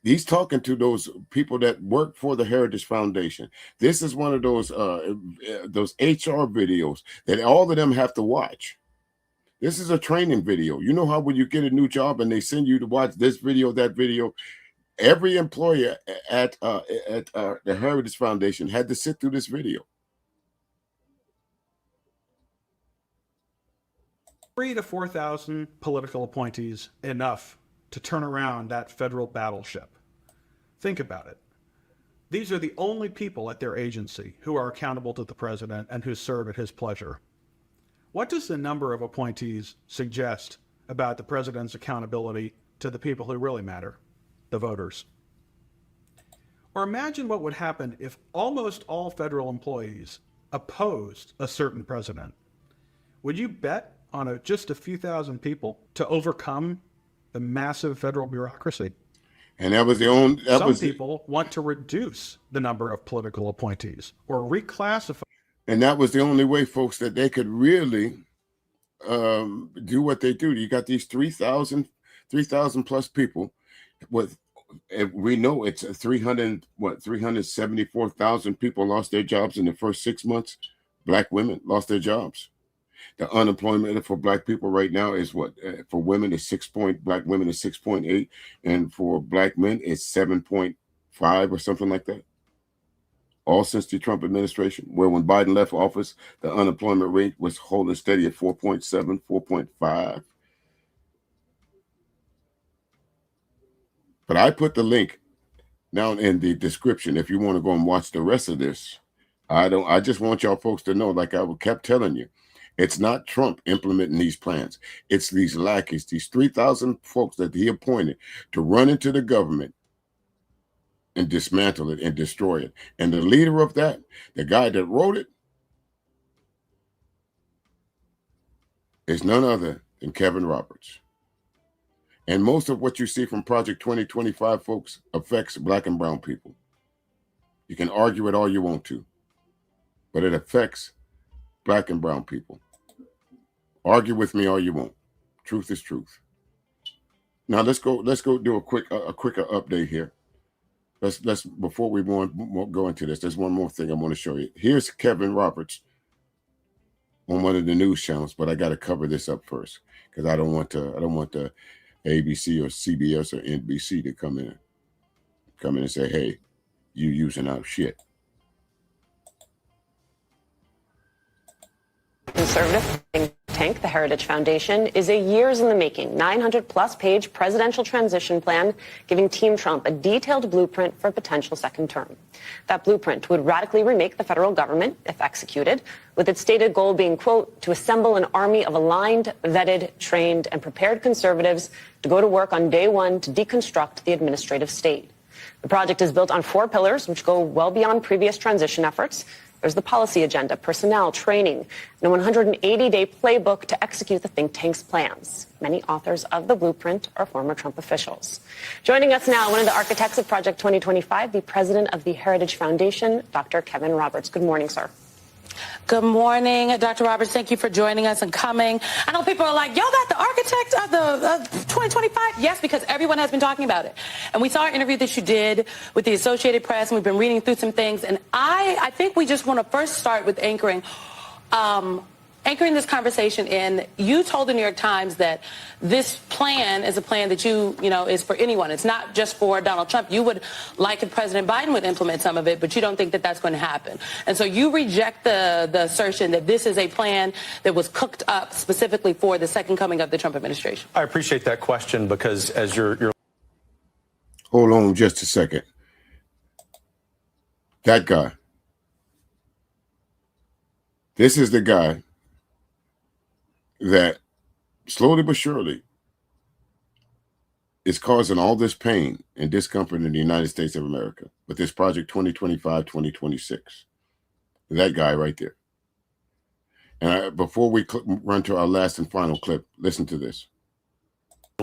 he's talking to those people that work for the Heritage Foundation. This is one of those HR videos that all of them have to watch. This is a training video. You know how when you get a new job and they send you to watch this video, that video, every employer at the Heritage Foundation had to sit through this video. 3,000 to 4,000 political appointees, enough to turn around that federal battleship. Think about it. These are the only people at their agency who are accountable to the president and who serve at his pleasure. What does the number of appointees suggest about the president's accountability to the people who really matter, the voters? Or imagine what would happen if almost all federal employees opposed a certain president. Would you bet on just a few thousand people to overcome the massive federal bureaucracy? And that was the only. Some people want to reduce the number of political appointees or reclassify. And that was the only way, folks, that they could really do what they do. You got these 3,000 plus people with. We know it's 374,000 people lost their jobs in the first 6 months. Black women lost their jobs. The unemployment for black people right now is what? For women is black women is 6.8, and for black men it's 7.5 or something like that. All since the Trump administration, where when Biden left office, the unemployment rate was holding steady at 4.7, 4.5. But I put the link down in the description if you want to go and watch the rest of this. I just want y'all folks to know, like I kept telling you, it's not Trump implementing these plans. It's these lackeys, these 3,000 folks that he appointed to run into the government and dismantle it and destroy it. And the leader of that, the guy that wrote it, is none other than Kevin Roberts. And most of what you see from Project 2025, folks, affects black and brown people. You can argue it all you want to, but it affects black and brown people. Argue with me all you want. Truth is truth. Now let's go do a quicker update here. Let's before we go into this, there's one more thing I want to show you. Here's Kevin Roberts on one of the news channels, but I got to cover this up first because I don't want the ABC or CBS or NBC to come in and say, hey, you using our shit. Conservative think tank, the Heritage Foundation, is a years in the making, 900-plus page presidential transition plan giving Team Trump a detailed blueprint for a potential second term. That blueprint would radically remake the federal government, if executed, with its stated goal being, quote, to assemble an army of aligned, vetted, trained, and prepared conservatives to go to work on day one to deconstruct the administrative state. The project is built on 4 pillars, which go well beyond previous transition efforts. There's the policy agenda, personnel, training, and a 180-day playbook to execute the think tank's plans. Many authors of the blueprint are former Trump officials. Joining us now, one of the architects of Project 2025, the president of the Heritage Foundation, Dr. Kevin Roberts. Good morning, sir. Good morning, Dr. Roberts. Thank you for joining us and coming. I know people are like, y'all got the architect of the 2025? Yes, because everyone has been talking about it. And we saw an interview that you did with the Associated Press, and we've been reading through some things. And I think we just want to first start with anchoring this conversation in. You told the New York Times that this plan is a plan that you know, is for anyone. It's not just for Donald Trump. You would like if President Biden would implement some of it, but you don't think that that's going to happen. And so you reject the assertion that this is a plan that was cooked up specifically for the second coming of the Trump administration. I appreciate that question because as you're Hold on just a second. That guy. This is the guy that slowly but surely is causing all this pain and discomfort in the United States of America with this Project 2025-2026. That guy right there. And before we run to our last and final clip, listen to this.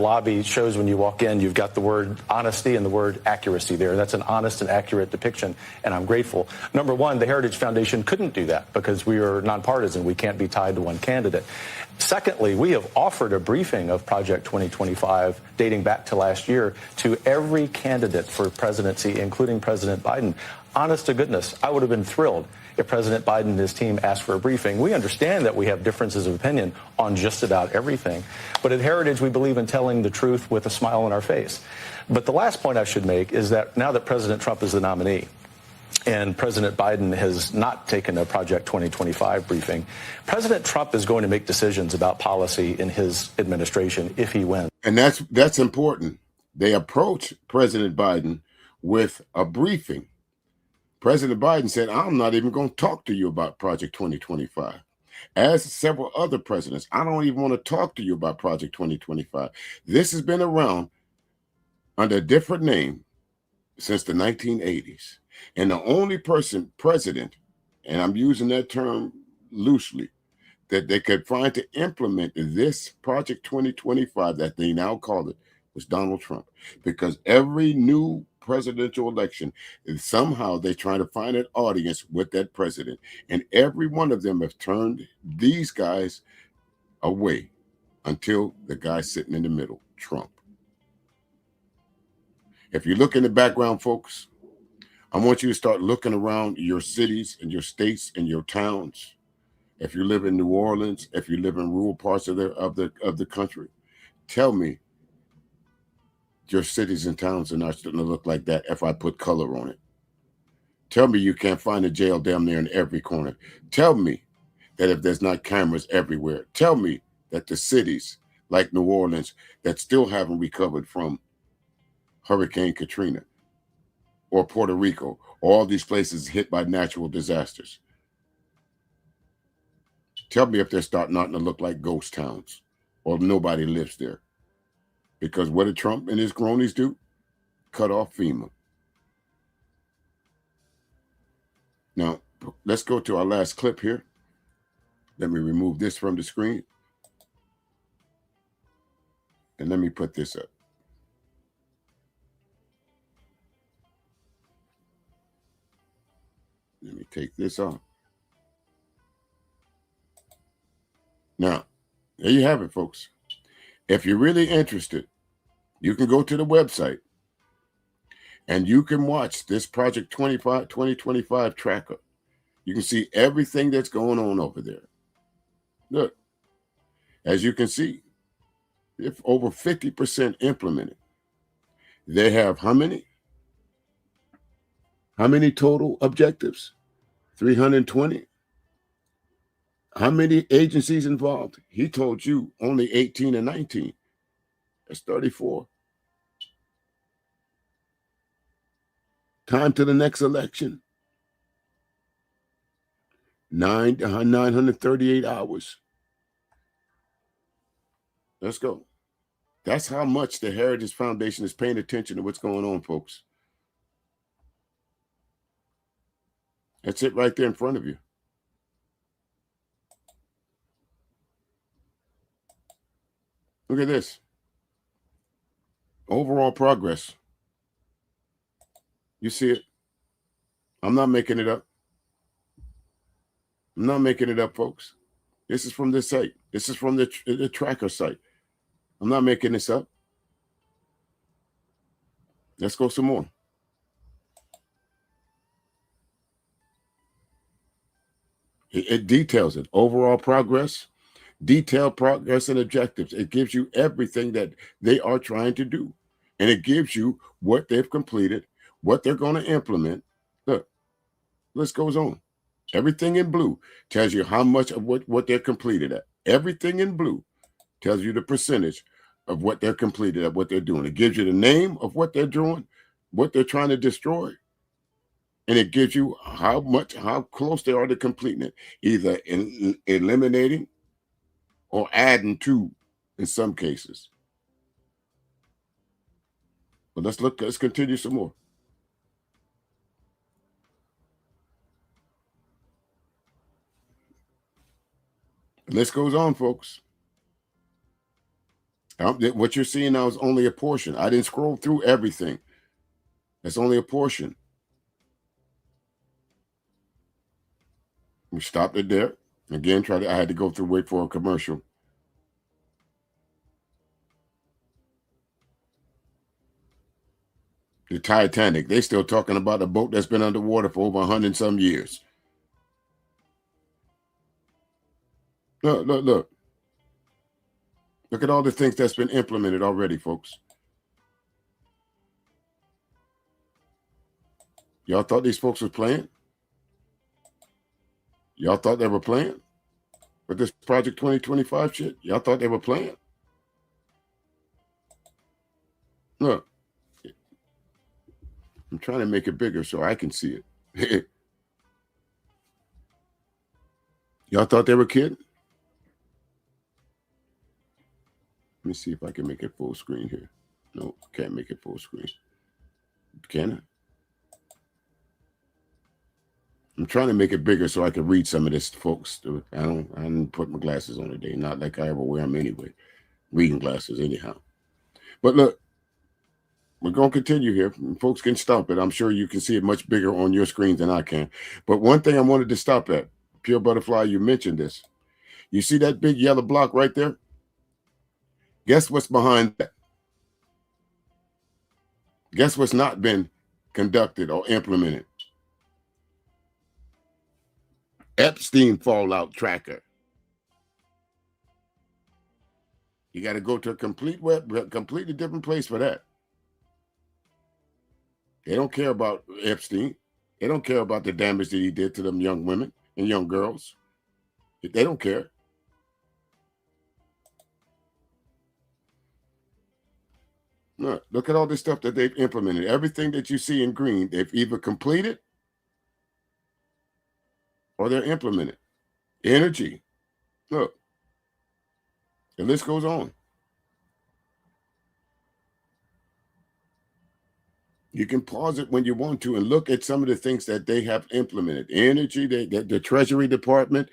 lobby shows when you walk in, you've got the word honesty and the word accuracy there. That's an honest and accurate depiction, and I'm grateful. Number one, the Heritage Foundation couldn't do that because we are nonpartisan. We can't be tied to one candidate. Secondly, we have offered a briefing of Project 2025 dating back to last year to every candidate for presidency, including President Biden. Honest to goodness, I would have been thrilled if President Biden and his team asked for a briefing. We understand that we have differences of opinion on just about everything. But at Heritage, we believe in telling the truth with a smile on our face. But the last point I should make is that now that President Trump is the nominee and President Biden has not taken a Project 2025 briefing, President Trump is going to make decisions about policy in his administration if he wins. And that's important. They approach President Biden with a briefing. President Biden said, I'm not even going to talk to you about Project 2025. As several other presidents, I don't even want to talk to you about Project 2025. This has been around under a different name since the 1980s. And the only president, and I'm using that term loosely, that they could find to implement this Project 2025 that they now call it was Donald Trump. Because every new presidential election, somehow they try to find an audience with that president. And every one of them have turned these guys away until the guy sitting in the middle, Trump. If you look in the background, folks, I want you to start looking around your cities and your states and your towns. If you live in New Orleans, if you live in rural parts of the country, tell me your cities and towns are not starting to look like that if I put color on it. Tell me you can't find a jail down there in every corner. Tell me that if there's not cameras everywhere. Tell me that the cities like New Orleans that still haven't recovered from Hurricane Katrina or Puerto Rico, all these places hit by natural disasters. Tell me if they're starting not to look like ghost towns or nobody lives there. Because what did Trump and his cronies do? Cut off FEMA. Now, let's go to our last clip here. Let me remove this from the screen. And let me put this up. Let me take this off. Now, there you have it, folks. If you're really interested, you can go to the website and you can watch this Project 2025 tracker. You can see everything that's going on over there. Look, as you can see, if over 50% implemented, they have how many? How many total objectives? 320. How many agencies involved? He told you only 18 and 19. That's 34. Time to the next election. 938 hours. Let's go. That's how much the Heritage Foundation is paying attention to what's going on, folks. That's it right there in front of you. Look at this. Overall progress. You see it? I'm not making it up. I'm not making it up, folks. This is from this site. This is from the tracker site. I'm not making this up. Let's go some more. It details it. Overall progress, detailed progress and objectives. It gives you everything that they are trying to do. And it gives you what they've completed, what they're going to implement. Look, list goes on. Everything in blue tells you how much of what they're completed at. Everything in blue tells you the percentage of what they're completed at, what they're doing. It gives you the name of what they're doing, what they're trying to destroy. And it gives you how close they are to completing it, either eliminating or adding to in some cases. But let's continue some more. The list goes on, folks. What you're seeing now is only a portion. I didn't scroll through everything. That's only a portion. We stopped it there. Again, I had to go through, wait for a commercial. The Titanic, they still talking about a boat that's been underwater for over 100 and some years. Look. Look at all the things that's been implemented already, folks. Y'all thought these folks was playing? Y'all thought they were playing with this Project 2025 shit? Y'all thought they were playing? Look, I'm trying to make it bigger so I can see it. Y'all thought they were kidding? Let me see if I can make it full screen here. No, can't make it full screen. Can I? I'm trying to make it bigger so I can read some of this, folks. I didn't put my glasses on today. Not like I ever wear them anyway. Reading glasses anyhow. But look, we're going to continue here. Folks can stop it. I'm sure you can see it much bigger on your screens than I can. But one thing I wanted to stop at, Pure Butterfly, you mentioned this. You see that big yellow block right there? Guess what's behind that? Guess what's not been conducted or implemented? Epstein fallout tracker. You got to go to a completely different place for that. They don't care about Epstein. They don't care about the damage that he did to them young women and young girls. They don't care. Look at all this stuff that they've implemented. Everything that you see in green, they've either completed or they're implemented. Energy. Look. The list goes on. You can pause it when you want to and look at some of the things that they have implemented. Energy, the Treasury Department,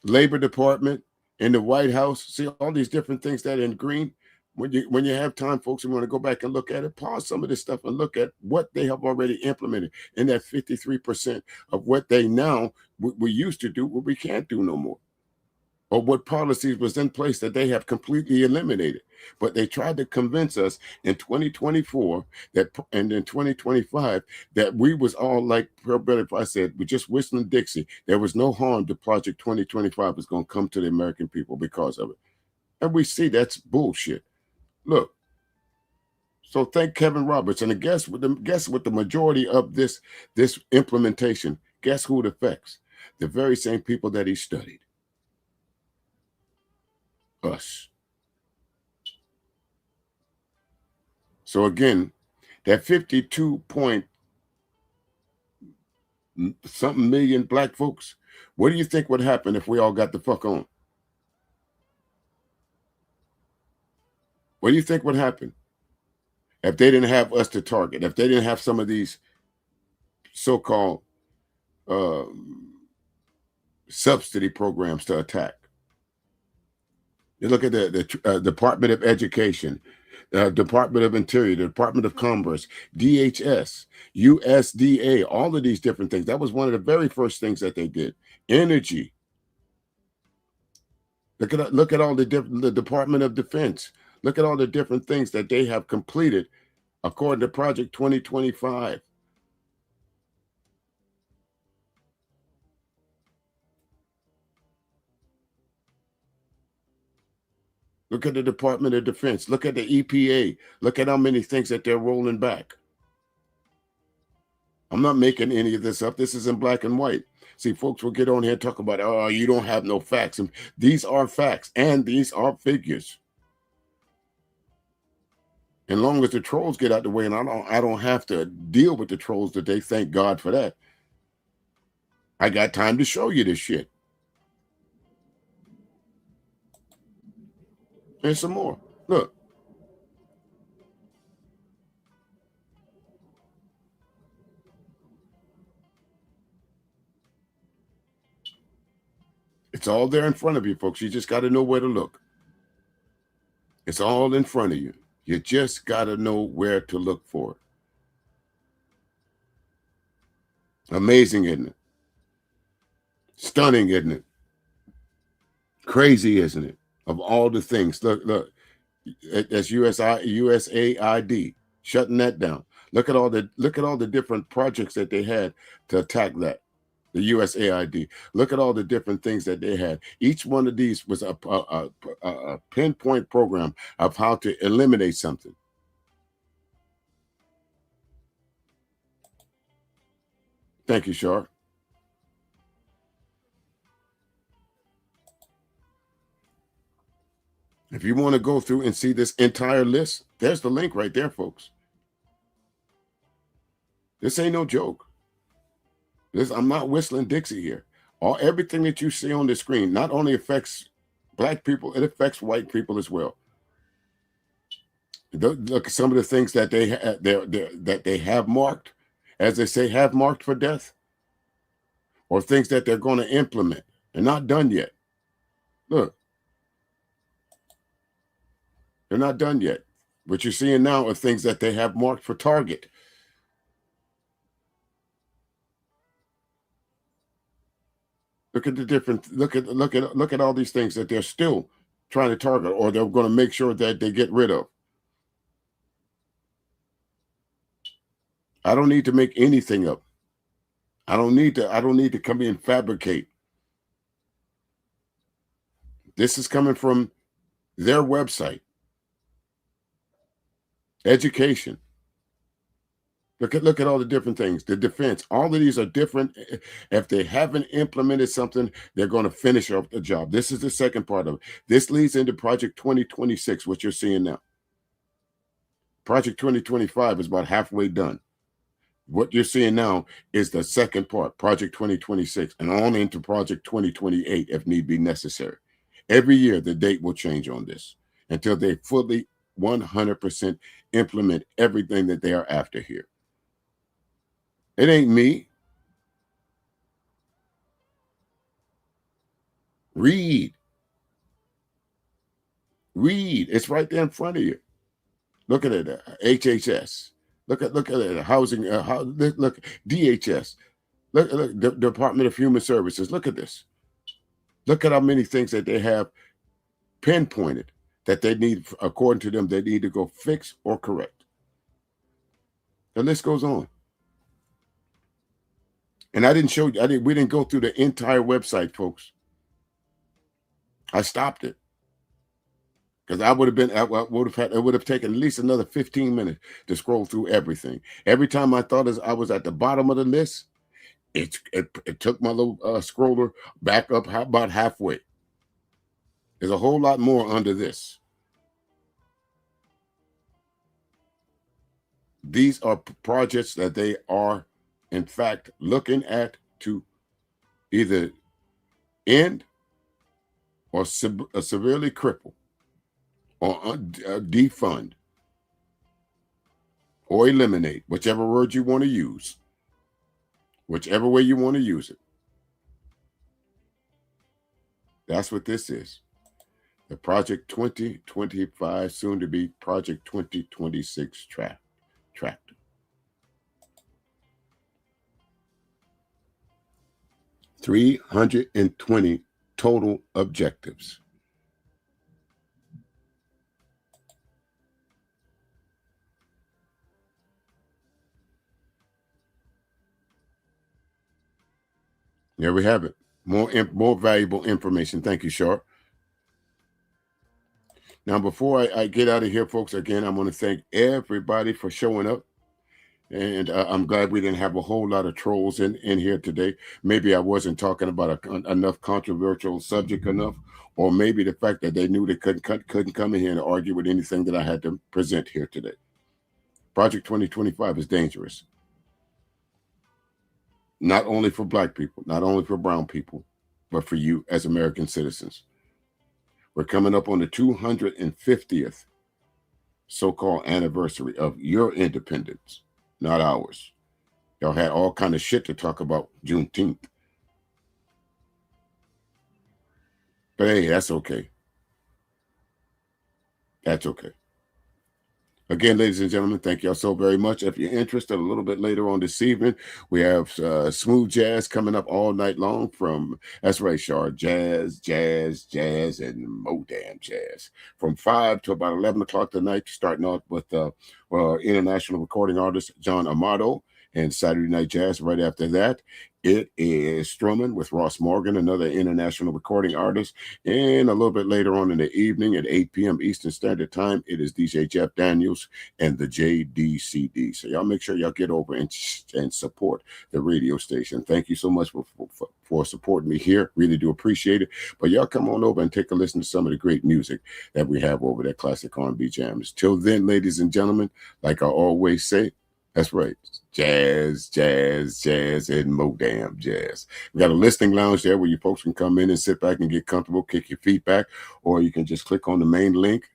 Labor Department, in the White House. See all these different things that are in green. When you have time, folks, and want to go back and look at it, pause some of this stuff and look at what they have already implemented in that 53% of what they now we used to do, what we can't do no more. Or what policies was in place that they have completely eliminated. But they tried to convince us in 2024 and in 2025 that we was all like Pearl If I said, we just whistling Dixie. There was no harm to Project 2025 was going to come to the American people because of it. And we see that's bullshit. Look. So thank Kevin Roberts. And guess what the majority of this implementation, guess who it affects? The very same people that he studied. Us. So again, that 52 point something million black folks, what do you think would happen if we all got the fuck on? What do you think would happen if they didn't have us to target? If they didn't have some of these so-called subsidy programs to attack. You look at the Department of Education, Department of Interior, the Department of Commerce, DHS, USDA, all of these different things. That was one of the very first things that they did. Energy. Look at all the Department of Defense. Look at all the different things that they have completed according to Project 2025. Look at the Department of Defense. Look at the EPA. Look at how many things that they're rolling back. I'm not making any of this up. This is in black and white. See, folks will get on here and talk about, oh, you don't have no facts. And these are facts, and these are figures. As long as the trolls get out the way, and I don't have to deal with the trolls today, thank God for that. I got time to show you this shit. And some more. Look. It's all there in front of you, folks. You just got to know where to look. It's all in front of you. You just got to know where to look for it. Amazing, isn't it? Stunning, isn't it? Crazy, isn't it? Of all the things. Look, that's USAID shutting that down. Look at all the different projects that they had to attack that. The USAID. Look at all the different things that they had. Each one of these was a pinpoint program of how to eliminate something. Thank you, Shar. If you want to go through and see this entire list, there's the link right there, folks. This ain't no joke. I'm not whistling Dixie here. Everything that you see on the screen not only affects black people, it affects white people as well. Look at some of the things that they have marked, as they say, have marked for death, or things that they're going to implement. They're not done yet. Look. They're not done yet. What you're seeing now are things that they have marked for target. Look at the different. Look at all these things that they're still trying to target, or they're going to make sure that they get rid of. I don't need to make anything up. I don't need to come in and fabricate. This is coming from their website. Education. Look at all the different things. The defense. All of these are different. If they haven't implemented something, they're going to finish up the job. This is the second part of it. This leads into Project 2026, what you're seeing now. Project 2025 is about halfway done. What you're seeing now is the second part, Project 2026, and on into Project 2028 if need be necessary. Every year, the date will change on this until they fully 100% implement everything that they are after here. It ain't me. Read. It's right there in front of you. Look at it. HHS. Look at it. Housing. Look. DHS. Look. Department of Human Services. Look at this. Look at how many things that they have pinpointed that they need, according to them, they need to go fix or correct. The list goes on. And I didn't show you, we didn't go through the entire website, folks. I stopped it. Because it would have taken at least another 15 minutes to scroll through everything. Every time I thought I was at the bottom of the list, it took my little scroller back up about halfway. There's a whole lot more under this. These are projects that they are, in fact, looking at to either end or severely cripple or defund or eliminate, whichever word you want to use. whichever way you want to use it. That's what this is. The Project 2025, soon to be Project 2026 tractor. $320 total objectives. There we have it. More valuable information. Thank you, Sharp. Now, before I get out of here, folks, again, I want to thank everybody for showing up. And I'm glad we didn't have a whole lot of trolls in here today. Maybe I wasn't talking about enough controversial subject enough, or maybe the fact that they knew they couldn't come in here and argue with anything that I had to present here today. Project 2025 is dangerous. Not only for black people, not only for brown people, but for you as American citizens. We're coming up on the 250th so-called anniversary of your independence, not ours. Y'all had all kind of shit to talk about Juneteenth. But hey, that's okay. That's okay. Again, ladies and gentlemen, thank y'all so very much. If you're interested, a little bit later on this evening, we have smooth jazz coming up all night long from, that's right, Shar, jazz, and mo damn jazz. From 5 to about 11 o'clock tonight, starting off with international recording artist John Amato and Saturday Night Jazz. Right after that, it is Strumming with Ross Morgan, another international recording artist. And a little bit later on in the evening at 8 p.m. Eastern Standard Time, it is DJ Jeff Daniels and the JDCD. So y'all make sure y'all get over and support the radio station. Thank you so much for supporting me here. Really do appreciate it. But y'all come on over and take a listen to some of the great music that we have over there, Classic R&B Jams. Till then, ladies and gentlemen, like I always say, that's right. Jazz, and mo damn jazz. We got a listening lounge there where you folks can come in and sit back and get comfortable, kick your feet back, or you can just click on the main link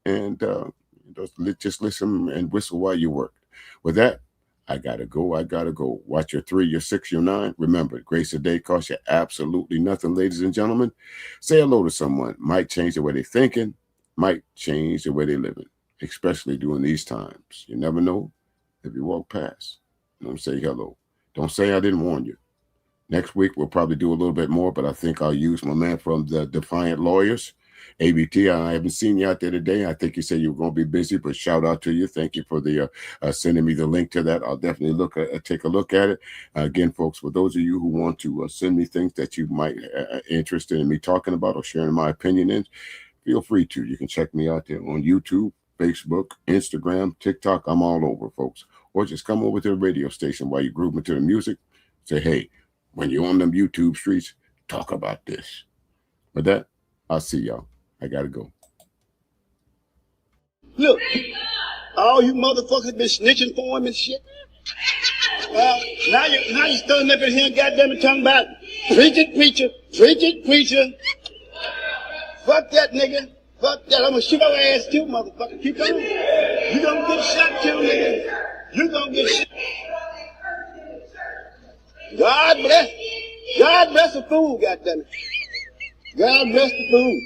and just listen and whistle while you work. With that, I gotta go. Watch your 3, your 6, your 9. Remember, grace a day costs you absolutely nothing, ladies and gentlemen. Say hello to someone. Might change the way they're thinking, might change the way they're living, especially during these times. You never know. If you walk past, don't say hello. Don't say I didn't warn you. Next week, we'll probably do a little bit more, but I think I'll use my man from the Defiant Lawyers, ABT. I haven't seen you out there today. I think you said you were going to be busy, but shout out to you. Thank you for the sending me the link to that. I'll definitely take a look at it. Again, folks, for those of you who want to send me things that you might interested in me talking about or sharing my opinion in, feel free to. You can check me out there on YouTube, Facebook, Instagram, TikTok. I'm all over, folks. Or just come over to the radio station while you groove into the music. Say, hey, when you're on them YouTube streets, talk about this. With that, I'll see y'all. I gotta go. Look, all you motherfuckers been snitching for him and shit. Now you standing up in here and goddamn it talking about preaching preacher. Fuck that nigga. Fuck that. I'm gonna shoot your ass too, motherfucker. Keep on. You gonna get shot too, nigga. You gonna get shot. God bless the fool, goddammit. God bless the fool.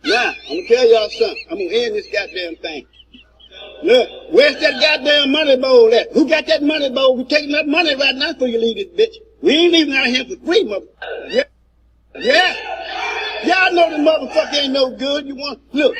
Now, I'm gonna tell y'all something. I'm gonna end this goddamn thing. Look, where's that goddamn money bowl at? Who got that money bowl? We taking that money right now before you leave this bitch. We ain't leaving out here for free, motherfucker. Yeah. Y'all know the motherfucker ain't no good. You want, look,